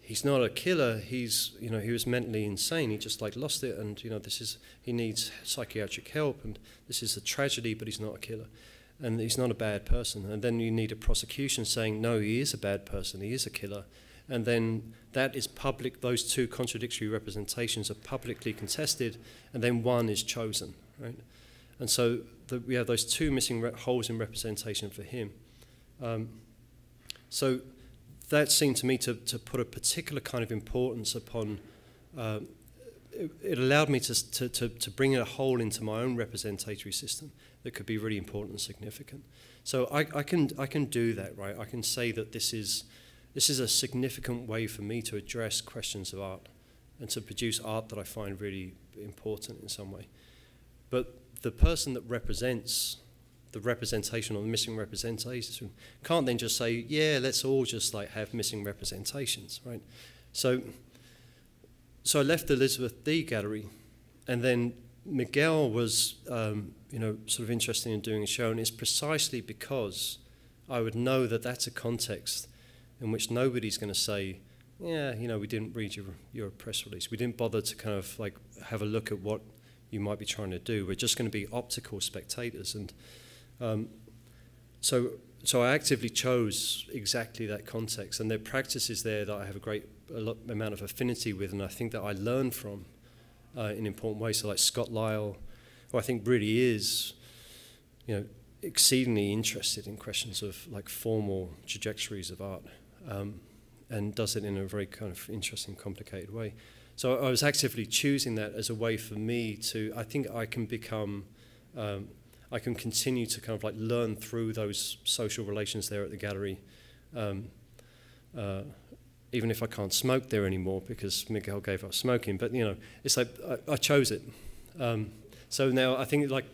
Speaker 2: he's not a killer, he was mentally insane, he just like lost it, and he needs psychiatric help, and this is a tragedy, but he's not a killer, and he's not a bad person. And then you need a prosecution saying no, he is a bad person, he is a killer. And then that is public, those two contradictory representations are publicly contested, and then one is chosen, right? And so we have those two missing holes in representation for him. So that seemed to me to put a particular kind of importance upon, it allowed me to bring a hole into my own representatory system that could be really important and significant. So I can do that, right? I can say that this is a significant way for me to address questions of art and to produce art that I find really important in some way. But the person that represents the representation or the missing representation can't then just say, yeah, let's all just like have missing representations, right? So I left the Elizabeth D gallery, and then Miguel was, sort of interested in doing a show, and it's precisely because I would know that that's a context in which nobody's going to say, yeah, we didn't read your press release. We didn't bother to kind of like have a look at what you might be trying to do. We're just going to be optical spectators. And so I actively chose exactly that context. And there are practices there that I have a amount of affinity with, and I think that I learn from in important ways. So like Scott Lyle, who I think really is, exceedingly interested in questions of like formal trajectories of art. And does it in a very kind of interesting, complicated way. So I was actively choosing that as a way for me to, I think I can become, I can continue to kind of like learn through those social relations there at the gallery, even if I can't smoke there anymore because Miguel gave up smoking. But, it's like I chose it. So now I think like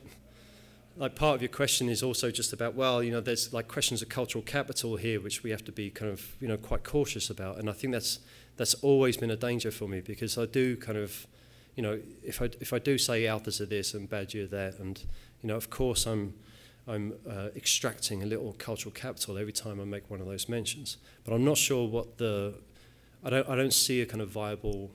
Speaker 2: part of your question is also just about, well, there's like questions of cultural capital here, which we have to be kind of, quite cautious about. And I think that's always been a danger for me, because I do kind of, if I do say Althusser this and Badiou that, and, of course I'm I'm extracting a little cultural capital every time I make one of those mentions. But I'm not sure what I don't see a kind of viable,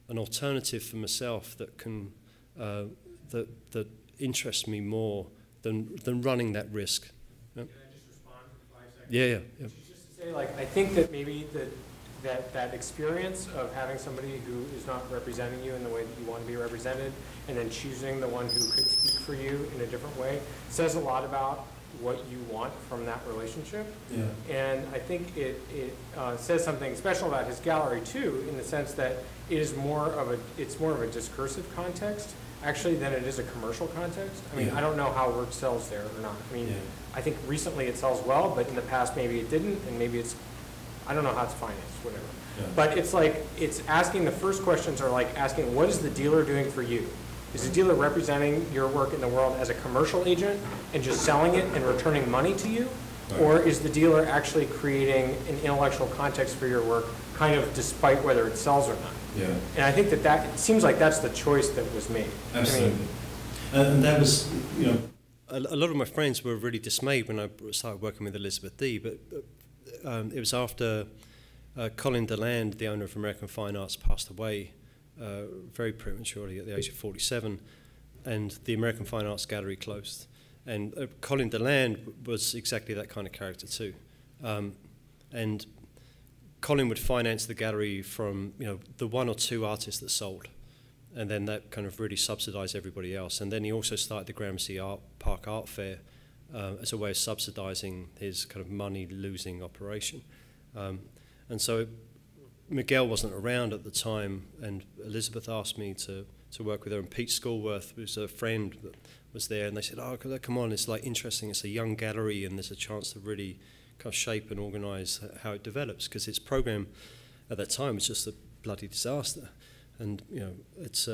Speaker 2: an alternative for myself that can, that interests me more than running that risk. Yeah.
Speaker 3: Can I just respond for 5 seconds?
Speaker 2: Yeah.
Speaker 3: Just to say, like, I think that maybe that experience of having somebody who is not representing you in the way that you want to be represented, and then choosing the one who could speak for you in a different way, says a lot about what you want from that relationship.
Speaker 2: Yeah.
Speaker 3: And I think it says something special about his gallery too, in the sense that it's more of a discursive context actually than it is a commercial context. I mean, I don't know how work sells there or not. I mean, I think recently it sells well, but in the past maybe it didn't, and maybe I don't know how it's financed, whatever. Yeah. But it's like, it's asking, the first questions are like asking, what is the dealer doing for you? Is the dealer representing your work in the world as a commercial agent and just selling it and returning money to you? Right. Or is the dealer actually creating an intellectual context for your work, kind of despite whether it sells or not? Yeah. And I think that it seems like that's the choice that was made.
Speaker 2: Absolutely. I mean, and that was, you know, a lot of my friends were really dismayed when I started working with Elizabeth Dee, but it was after Colin Deland, the owner of American Fine Arts, passed away very prematurely at the age of 47, and the American Fine Arts Gallery closed. And Colin Deland was exactly that kind of character too. And Colin would finance the gallery from, you know, the one or two artists that sold, and then that kind of really subsidized everybody else. And then he also started the Gramercy Park Art Fair as a way of subsidizing his kind of money-losing operation. And so Miguel wasn't around at the time, and Elizabeth asked me to work with her, and Pete Schoolworth, who's a friend, was there, and they said, oh, come on, it's like interesting, it's a young gallery, and there's a chance to really kind of shape and organize how it develops, because its program at that time was just a bloody disaster. And, you know, it's,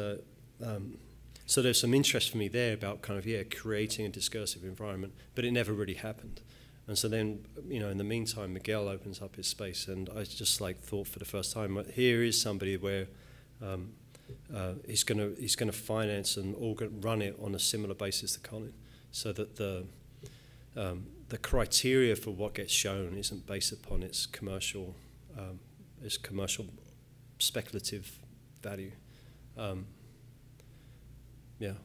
Speaker 2: so there's some interest for me there about kind of, creating a discursive environment, but it never really happened. And so then, you know, in the meantime, Miguel opens up his space, and I just like thought for the first time, here is somebody where he's going to finance and run it on a similar basis to Colin, so that the criteria for what gets shown isn't based upon its commercial speculative value. Yeah.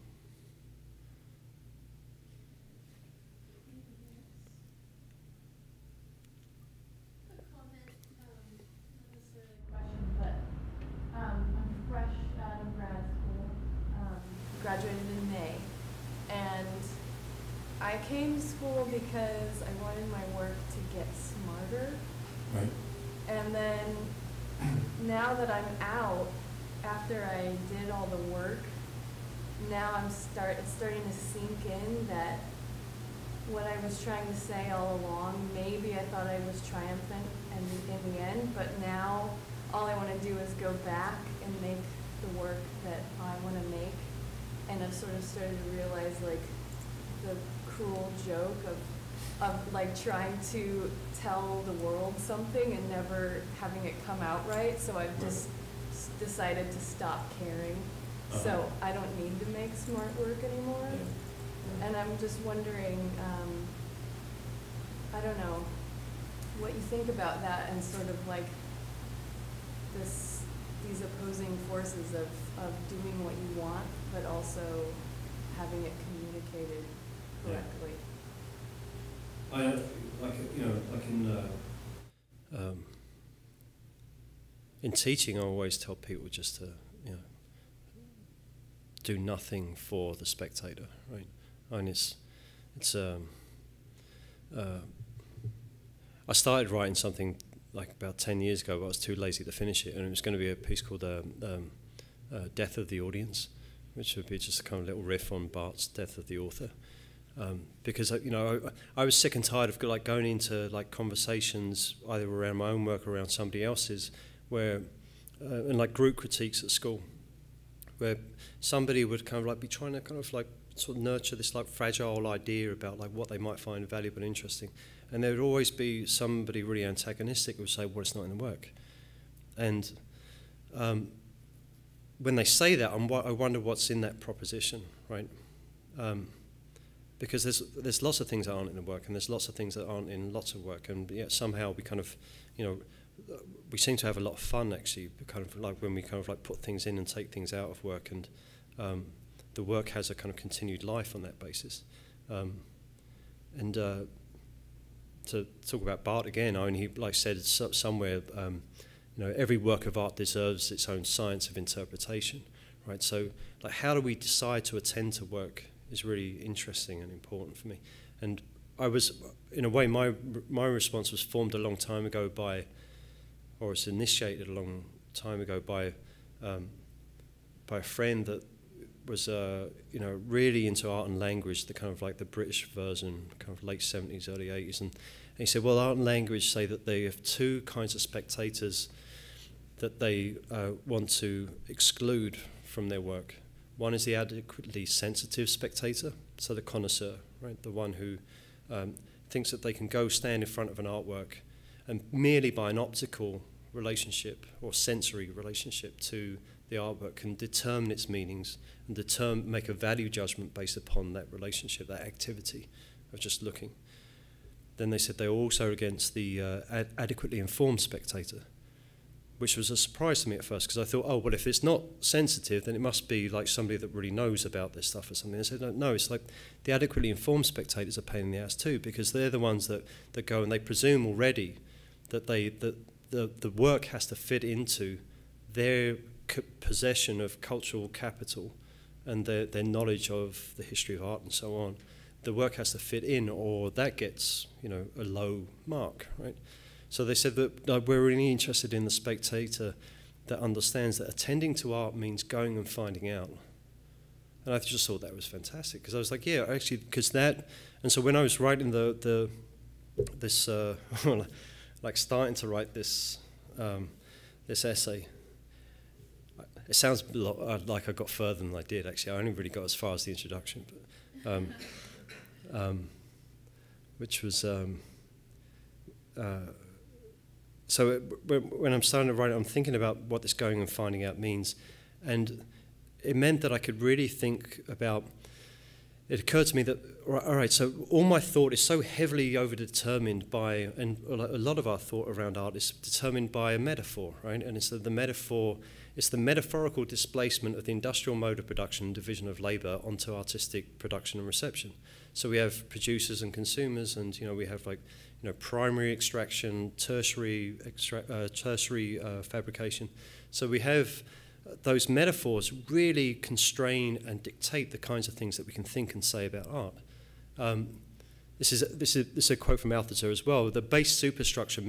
Speaker 4: Graduated in May, and I came to school because I wanted my work to get smarter. Right. And then now that I'm out, after I did all the work, now it's starting to sink in that what I was trying to say all along, maybe I thought I was triumphant in the end, but now all I want to do is go back and make the work that I want to make. And I've sort of started to realize, like, the cruel joke of like trying to tell the world something and never having it come out right. So I've just decided to stop caring. So I don't need to make smart work anymore. Yeah. And I'm just wondering, I don't know, what you think about that, and sort of like these opposing forces of doing what you want, but also having it communicated correctly.
Speaker 2: In teaching, I always tell people just to, you know, do nothing for the spectator, right? And I started writing something like about 10 years ago, but I was too lazy to finish it, and it was going to be a piece called Death of the Audience, which would be just a kind of little riff on Bart's Death of the Author. Because, you know, I was sick and tired of like going into like conversations either around my own work or around somebody else's, where, and like group critiques at school, where somebody would kind of like be trying to kind of like sort of nurture this like fragile idea about like what they might find valuable and interesting. And there would always be somebody really antagonistic who would say, well, it's not in the work. And when they say that, I wonder what's in that proposition, right? because there's lots of things that aren't in the work, and there's lots of things that aren't in lots of work, and yet somehow we kind of, we seem to have a lot of fun actually, kind of like when we kind of like put things in and take things out of work, and the work has a kind of continued life on that basis. And to talk about Barth again, I mean, he like said somewhere, every work of art deserves its own science of interpretation, right? So, like, how do we decide to attend to work is really interesting and important for me. And I was, in a way, my response was formed a long time ago by, or was initiated a long time ago by a friend that was, really into art and language, the kind of like the British version, kind of late 70s, early 80s. And he said, well, art and language say that they have two kinds of spectators that they want to exclude from their work. One is the adequately sensitive spectator, so the connoisseur, right? The one who thinks that they can go stand in front of an artwork and merely by an optical relationship or sensory relationship to the artwork can determine its meanings and make a value judgment based upon that relationship, that activity of just looking. Then they said they were also against the adequately informed spectator, which was a surprise to me at first, because I thought, oh, well, if it's not sensitive, then it must be like somebody that really knows about this stuff or something. I said, no, it's like the adequately informed spectators are a pain in the ass too, because they're the ones that go and they presume already that the work has to fit into their possession of cultural capital and their knowledge of the history of art and so on. The work has to fit in, or that gets, a low mark, right? So they said that we're really interested in the spectator that understands that attending to art means going and finding out. And I just thought that was fantastic, because I was like, yeah, actually, because that, and so when I was writing this, like starting to write this essay, it sounds a lot like I got further than I did, actually. I only really got as far as the introduction, but, which was, so when I'm starting to write it, I'm thinking about what this going and finding out means. And it meant that I could really think about, it occurred to me that, all right, so all my thought is so heavily over-determined by, and a lot of our thought around art is determined by a metaphor, right? And it's the metaphor, it's the metaphorical displacement of the industrial mode of production and division of labor onto artistic production and reception. So we have producers and consumers, and we have like, primary extraction, tertiary fabrication. So we have those metaphors really constrain and dictate the kinds of things that we can think and say about art. This is a quote from Althusser as well. The base superstructure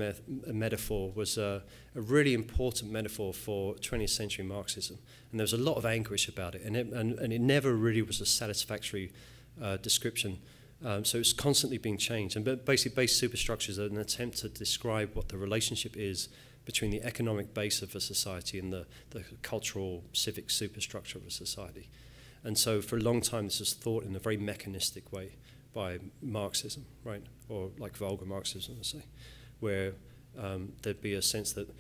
Speaker 2: metaphor was a really important metaphor for 20th century Marxism, and there was a lot of anguish about it, and it never really was a satisfactory description. So it's constantly being changed. And basically, base superstructure is an attempt to describe what the relationship is between the economic base of a society and the cultural, civic superstructure of a society. And so for a long time, this was thought in a very mechanistic way by Marxism, right? Or like vulgar Marxism, I say, where there'd be a sense that,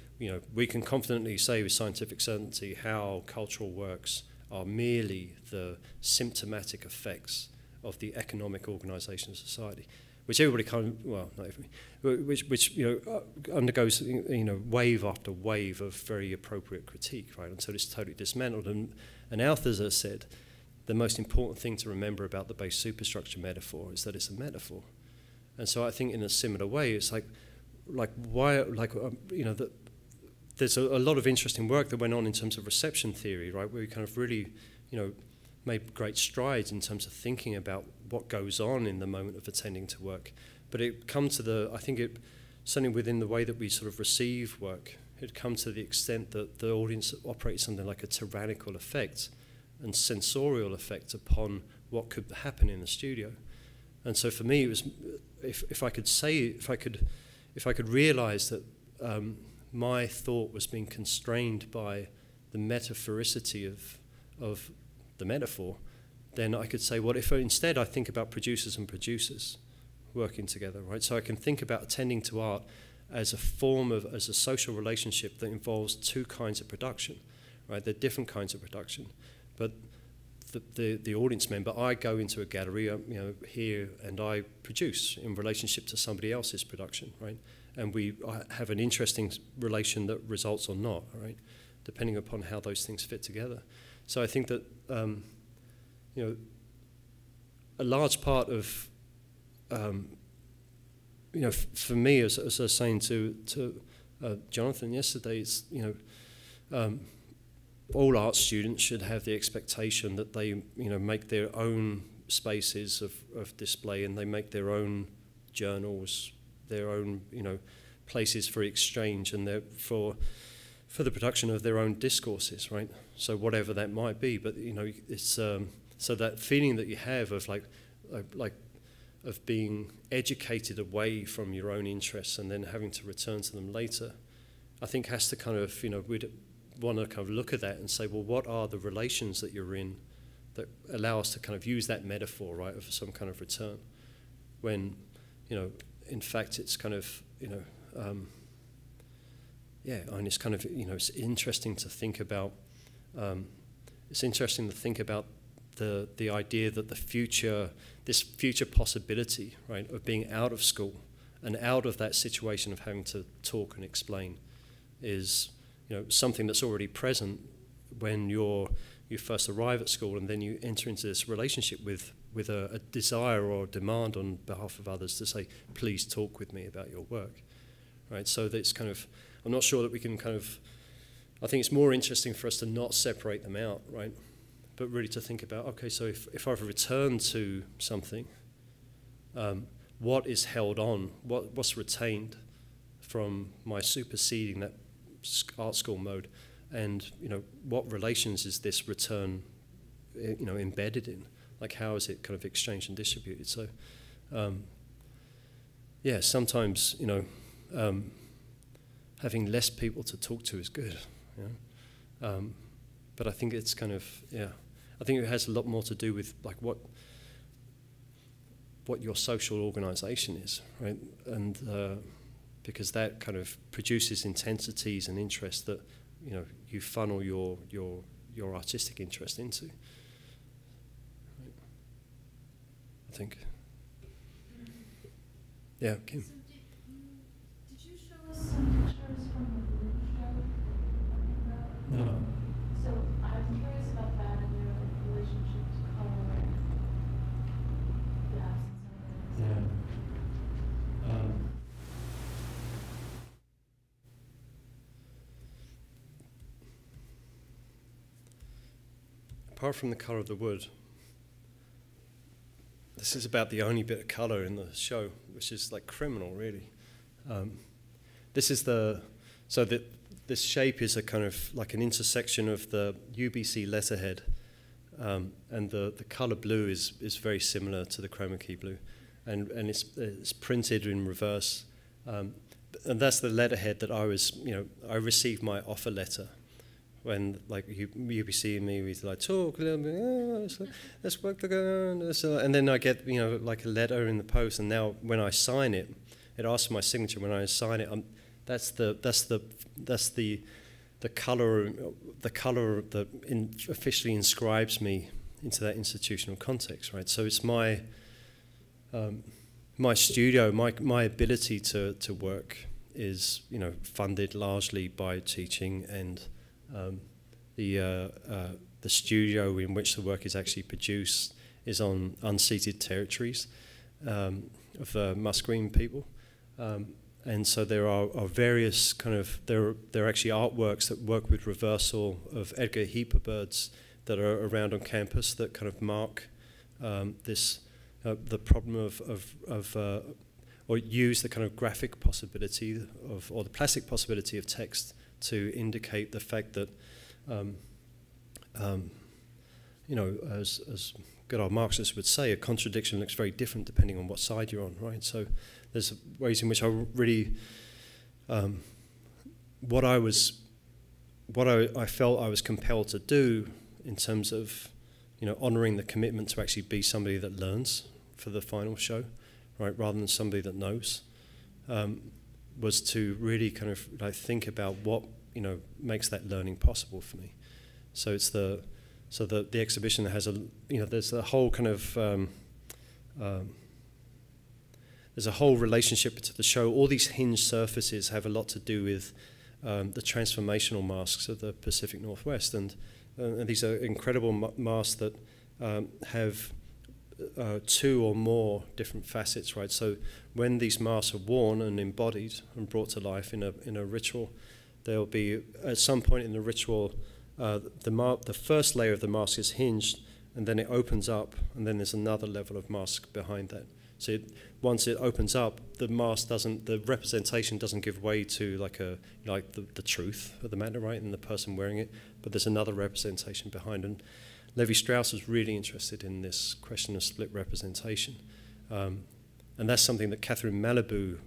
Speaker 2: we can confidently say with scientific certainty how cultural works are merely the symptomatic effects of the economic organisation of society, which everybody kind of, well, not everybody, which undergoes wave after wave of very appropriate critique, right? Until it's totally dismantled. And Althusser said the most important thing to remember about the base superstructure metaphor is that it's a metaphor. And so I think in a similar way, it's like why, that there's a lot of interesting work that went on in terms of reception theory, right? Where we kind of really, made great strides in terms of thinking about what goes on in the moment of attending to work. But it comes to I think it, certainly within the way that we sort of receive work, it comes to the extent that the audience operates something like a tyrannical effect and sensorial effect upon what could happen in the studio. And so for me, it was, if I could realize that my thought was being constrained by the metaphoricity of the metaphor, then I could say, well, if instead I think about producers and producers working together, right? So I can think about attending to art as a social relationship that involves two kinds of production, right? They're different kinds of production, but the audience member, I go into a gallery, here, and I produce in relationship to somebody else's production, right? And we have an interesting relation that results or not, right? Depending upon how those things fit together. So I think that, a large part of, for me, as I was saying to Jonathan yesterday, it's, all art students should have the expectation that they, make their own spaces of display, and they make their own journals, their own, places for exchange, and for the production of their own discourses, right? So whatever that might be, but it's so that feeling that you have of of being educated away from your own interests and then having to return to them later, I think has to kind of, we'd want to kind of look at that and say, well, what are the relations that you're in that allow us to kind of use that metaphor, right, of some kind of return, when, in fact, it's kind of, and it's kind of, it's interesting to think about. It's interesting to think about the idea that this future possibility, right, of being out of school and out of that situation of having to talk and explain, is, something that's already present when you first arrive at school, and then you enter into this relationship with a desire or a demand on behalf of others to say, please talk with me about your work, right? So that's kind of, I'm not sure that we can kind of, I think it's more interesting for us to not separate them out, right? But really to think about, okay, so if I've returned to something, what is held on, what's retained from my superseding that art school mode, and what relations is this return embedded in? Like, how is it kind of exchanged and distributed? So sometimes having less people to talk to is good, but I think it's kind of, I think it has a lot more to do with like what your social organization is, right? And because that kind of produces intensities and interests that you funnel your artistic interest into. Right. I think. Yeah, Kim.
Speaker 5: So did you show us some pictures from the balloon show?
Speaker 2: No.
Speaker 5: So I'm curious about that and your relationship to color and the absence of it.
Speaker 2: Yeah. Apart from the colour of the wood, this is about the only bit of colour in the show, which is like criminal, really. This is this shape is a kind of like an intersection of the UBC letterhead, and the colour blue is very similar to the chroma key blue, and it's printed in reverse, and that's the letterhead that I received my offer letter. When like UBC and me, we like talk a little bit, let's work together, and then I get like a letter in the post, and now when I sign it, it asks for my signature. When I sign it, that's the color that officially inscribes me into that institutional context, right? So it's my studio, my ability to work is funded largely by teaching, and the studio in which the work is actually produced is on unceded territories of Musqueam people, and so there are various kind of there are actually artworks that work with reversal of Edgar Hooper birds that are around on campus that kind of mark this the problem of or use the kind of graphic possibility of or the plastic possibility of text to indicate the fact that, as good old Marxists would say, a contradiction looks very different depending on what side you're on, right? So there's ways in which I really, what I felt I was compelled to do in terms of, honouring the commitment to actually be somebody that learns for the final show, right, rather than somebody that knows. Was to really kind of think about what makes that learning possible for me. So it's the So the exhibition has there's a whole kind of there's a whole relationship to the show. All these hinged surfaces have a lot to do with the transformational masks of the Pacific Northwest, and these are incredible masks that have two or more different facets, right? So when these masks are worn and embodied and brought to life in a ritual, there'll be at some point in the ritual, the first layer of the mask is hinged, and then it opens up, and then there's another level of mask behind that. So once it opens up, the representation doesn't give way to the truth of the matter, right, and the person wearing it, but there's another representation behind. And Levi-Strauss was really interested in this question of split representation. And that's something that Catherine Malabou,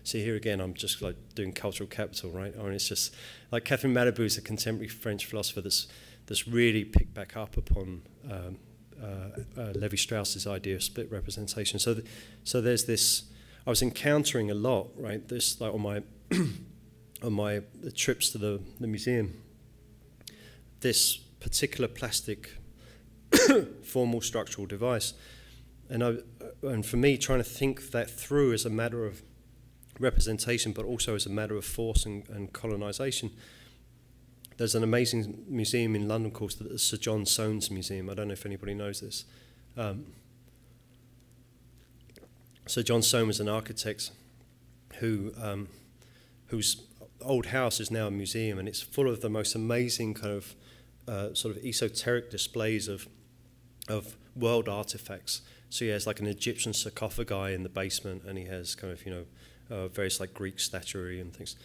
Speaker 2: see here again, I'm just like doing cultural capital, right? I mean, it's just like Catherine Malabou is a contemporary French philosopher that's really picked back up upon Levi-Strauss's idea of split representation. So there's this, I was encountering a lot, right? This, like on my trips to the museum, this particular plastic formal structural device, and for me, trying to think that through as a matter of representation, but also as a matter of force and colonization. There's an amazing museum in London called the Sir John Soanes Museum. I don't know if anybody knows this. Sir John Soanes was an architect whose old house is now a museum, and it's full of the most amazing kind of sort of esoteric displays of world artifacts. So he has like an Egyptian sarcophagi in the basement, and he has kind of various like Greek statuary and things.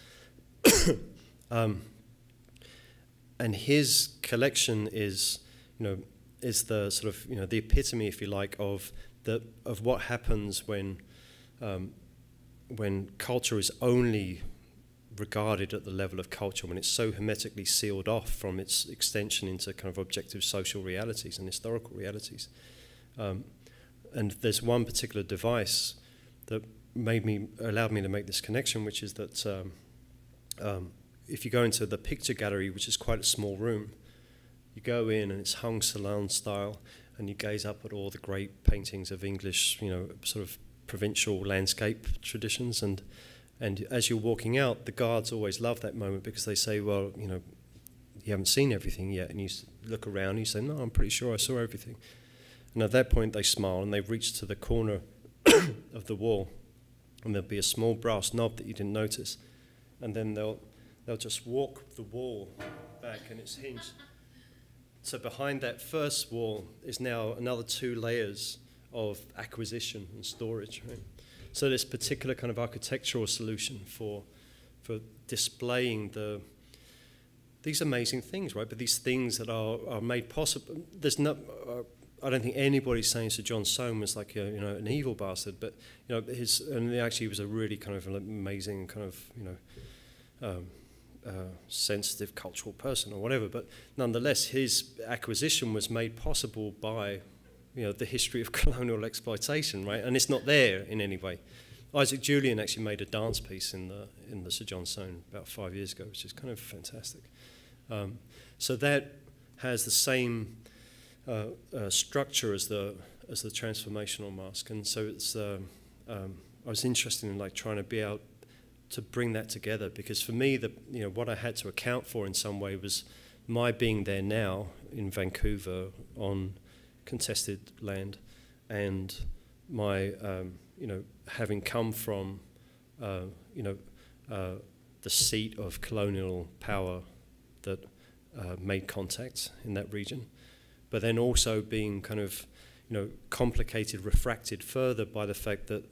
Speaker 2: And his collection is the sort of the epitome, if you like, of what happens when culture is only regarded at the level of culture, when it's so hermetically sealed off from its extension into kind of objective social realities and historical realities. And there's one particular device that allowed me to make this connection, which is that if you go into the picture gallery, which is quite a small room, you go in and it's hung salon style, and you gaze up at all the great paintings of English, sort of provincial landscape traditions, and as you're walking out, the guards always love that moment because they say, well, you haven't seen everything yet, and you look around and you say, no, I'm pretty sure I saw everything. And at that point they smile and they reach to the corner of the wall, and there'll be a small brass knob that you didn't notice, and then they'll just walk the wall back and it's hinged. So behind that first wall is now another 2 layers of acquisition and storage, right? So this particular kind of architectural solution for displaying these amazing things, right? But these things that are made possible. There's no, I don't think anybody's saying Sir John Soanes was like an evil bastard, but he was a really kind of amazing kind of sensitive cultural person or whatever. But nonetheless, his acquisition was made possible by the history of colonial exploitation, right? And it's not there in any way. Isaac Julian actually made a dance piece in the Sir John Soanes about 5 years ago, which is kind of fantastic. So that has the same structure as the transformational mask, and so it's. I was interested in trying to be able to bring that together, because for me, what I had to account for in some way was my being there now in Vancouver on contested land, and my having come from the seat of colonial power that made contact in that region, but then also being kind of complicated, refracted further by the fact that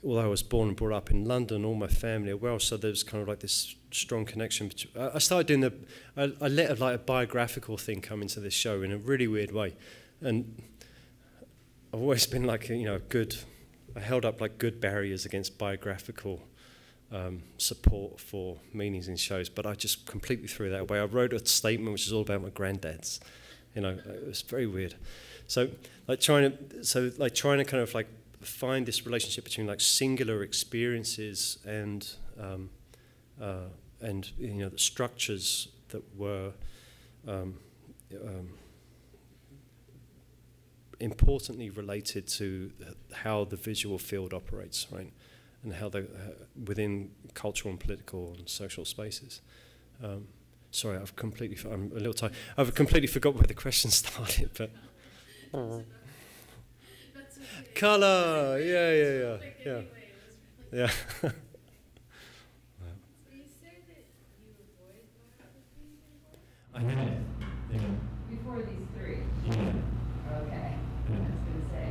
Speaker 2: although I was born and brought up in London, all my family are Welsh, so there's kind of like this strong connection. I started doing I let a biographical thing come into this show in a really weird way, and I've always been I held up good barriers against biographical support for meanings in shows, but I just completely threw that away. I wrote a statement which is all about my granddads. It was very weird. So trying to kind of find this relationship between singular experiences and the structures that were importantly related to how the visual field operates, right, and how they within cultural and political and social spaces. Sorry, I'm a little tired. I've completely forgot where the question started, but.
Speaker 1: That's okay.
Speaker 2: Colour, yeah. Yeah.
Speaker 5: So you say that you avoid biography before?
Speaker 2: I have. Yeah.
Speaker 6: Before these three?
Speaker 2: Yeah.
Speaker 6: Okay. I was going to say.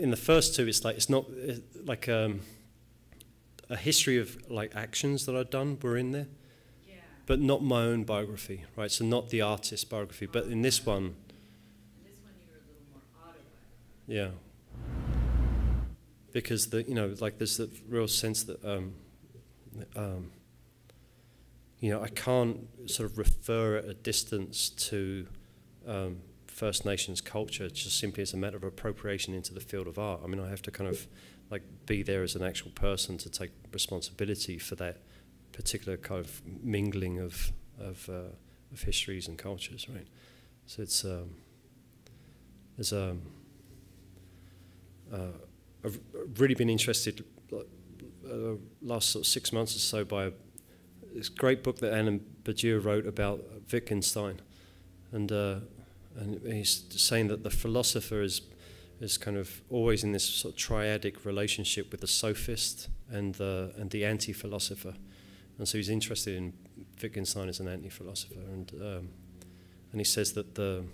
Speaker 2: In the first two, it's not like a history of like actions that I've done were in there, but not my own biography, right? So not the artist's biography, but in this one.
Speaker 5: This one you were a little more autobiographical.
Speaker 2: Yeah. Because there's the real sense that I can't sort of refer at a distance to First Nations culture just simply as a matter of appropriation into the field of art. I mean, I have to kind of like be there as an actual person to take responsibility for that particular kind of mingling of histories and cultures, right? So it's I've really been interested last sort of 6 months or so by this great book that Anna Badiou wrote about Wittgenstein, and he's saying that the philosopher is kind of always in this sort of triadic relationship with the sophist and the anti-philosopher, and so he's interested in Wittgenstein as an anti-philosopher, and he says that the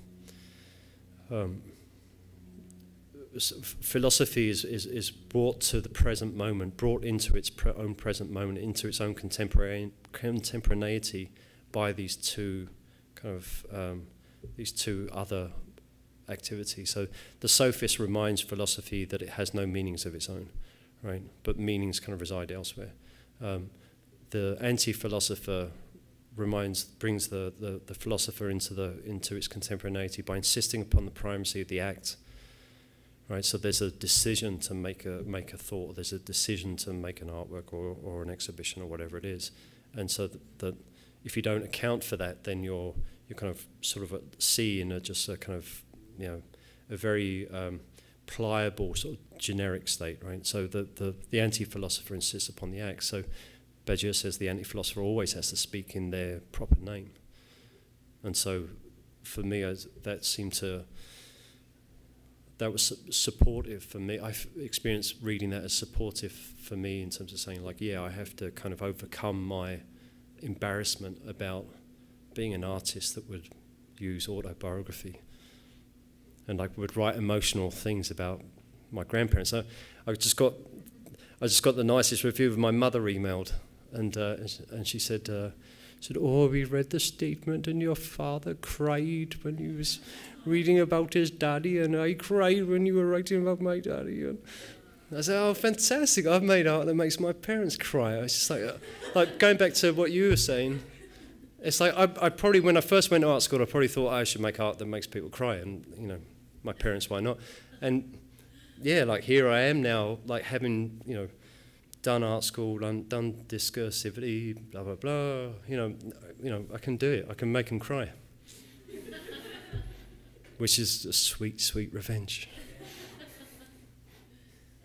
Speaker 2: philosophy is brought to the present moment, brought into its own present moment, into its own contemporaneity by these two kind of these two other activities. So the sophist reminds philosophy that it has no meanings of its own, right? But meanings kind of reside elsewhere. The anti-philosopher brings the philosopher into its contemporaneity by insisting upon the primacy of the act. Right, so there's a decision to make a thought. There's a decision to make an artwork or an exhibition or whatever it is, and so that if you don't account for that, then you're kind of sort of at sea in just a kind of a very pliable sort of generic state, right? So the anti-philosopher insists upon the act. So Badiou says the anti-philosopher always has to speak in their proper name, and so for me that was supportive for me. I've experienced reading that as supportive for me in terms of saying, like, yeah, I have to kind of overcome my embarrassment about being an artist that would use autobiography and like would write emotional things about my grandparents. So I just got the nicest review of my mother emailed, and she said, "Oh, we read the statement, and your father cried when he was reading about his daddy, and I cried when you were writing about my daddy." And I said, "Oh, fantastic! I've made art that makes my parents cry." It's just like going back to what you were saying. It's like I probably, when I first went to art school, I probably thought I should make art that makes people cry, and my parents, why not? And yeah, like here I am now, like having done art school, done discursivity, blah blah blah. I can do it. I can make them cry, which is a sweet, sweet revenge.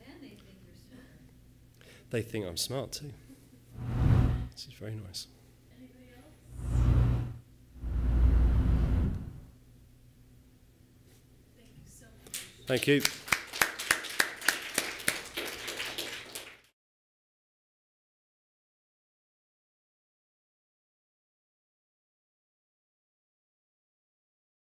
Speaker 5: And they think you're smart.
Speaker 2: They think I'm smart too. This is very nice.
Speaker 5: Anybody else?
Speaker 1: Thank you so much.
Speaker 2: Thank you.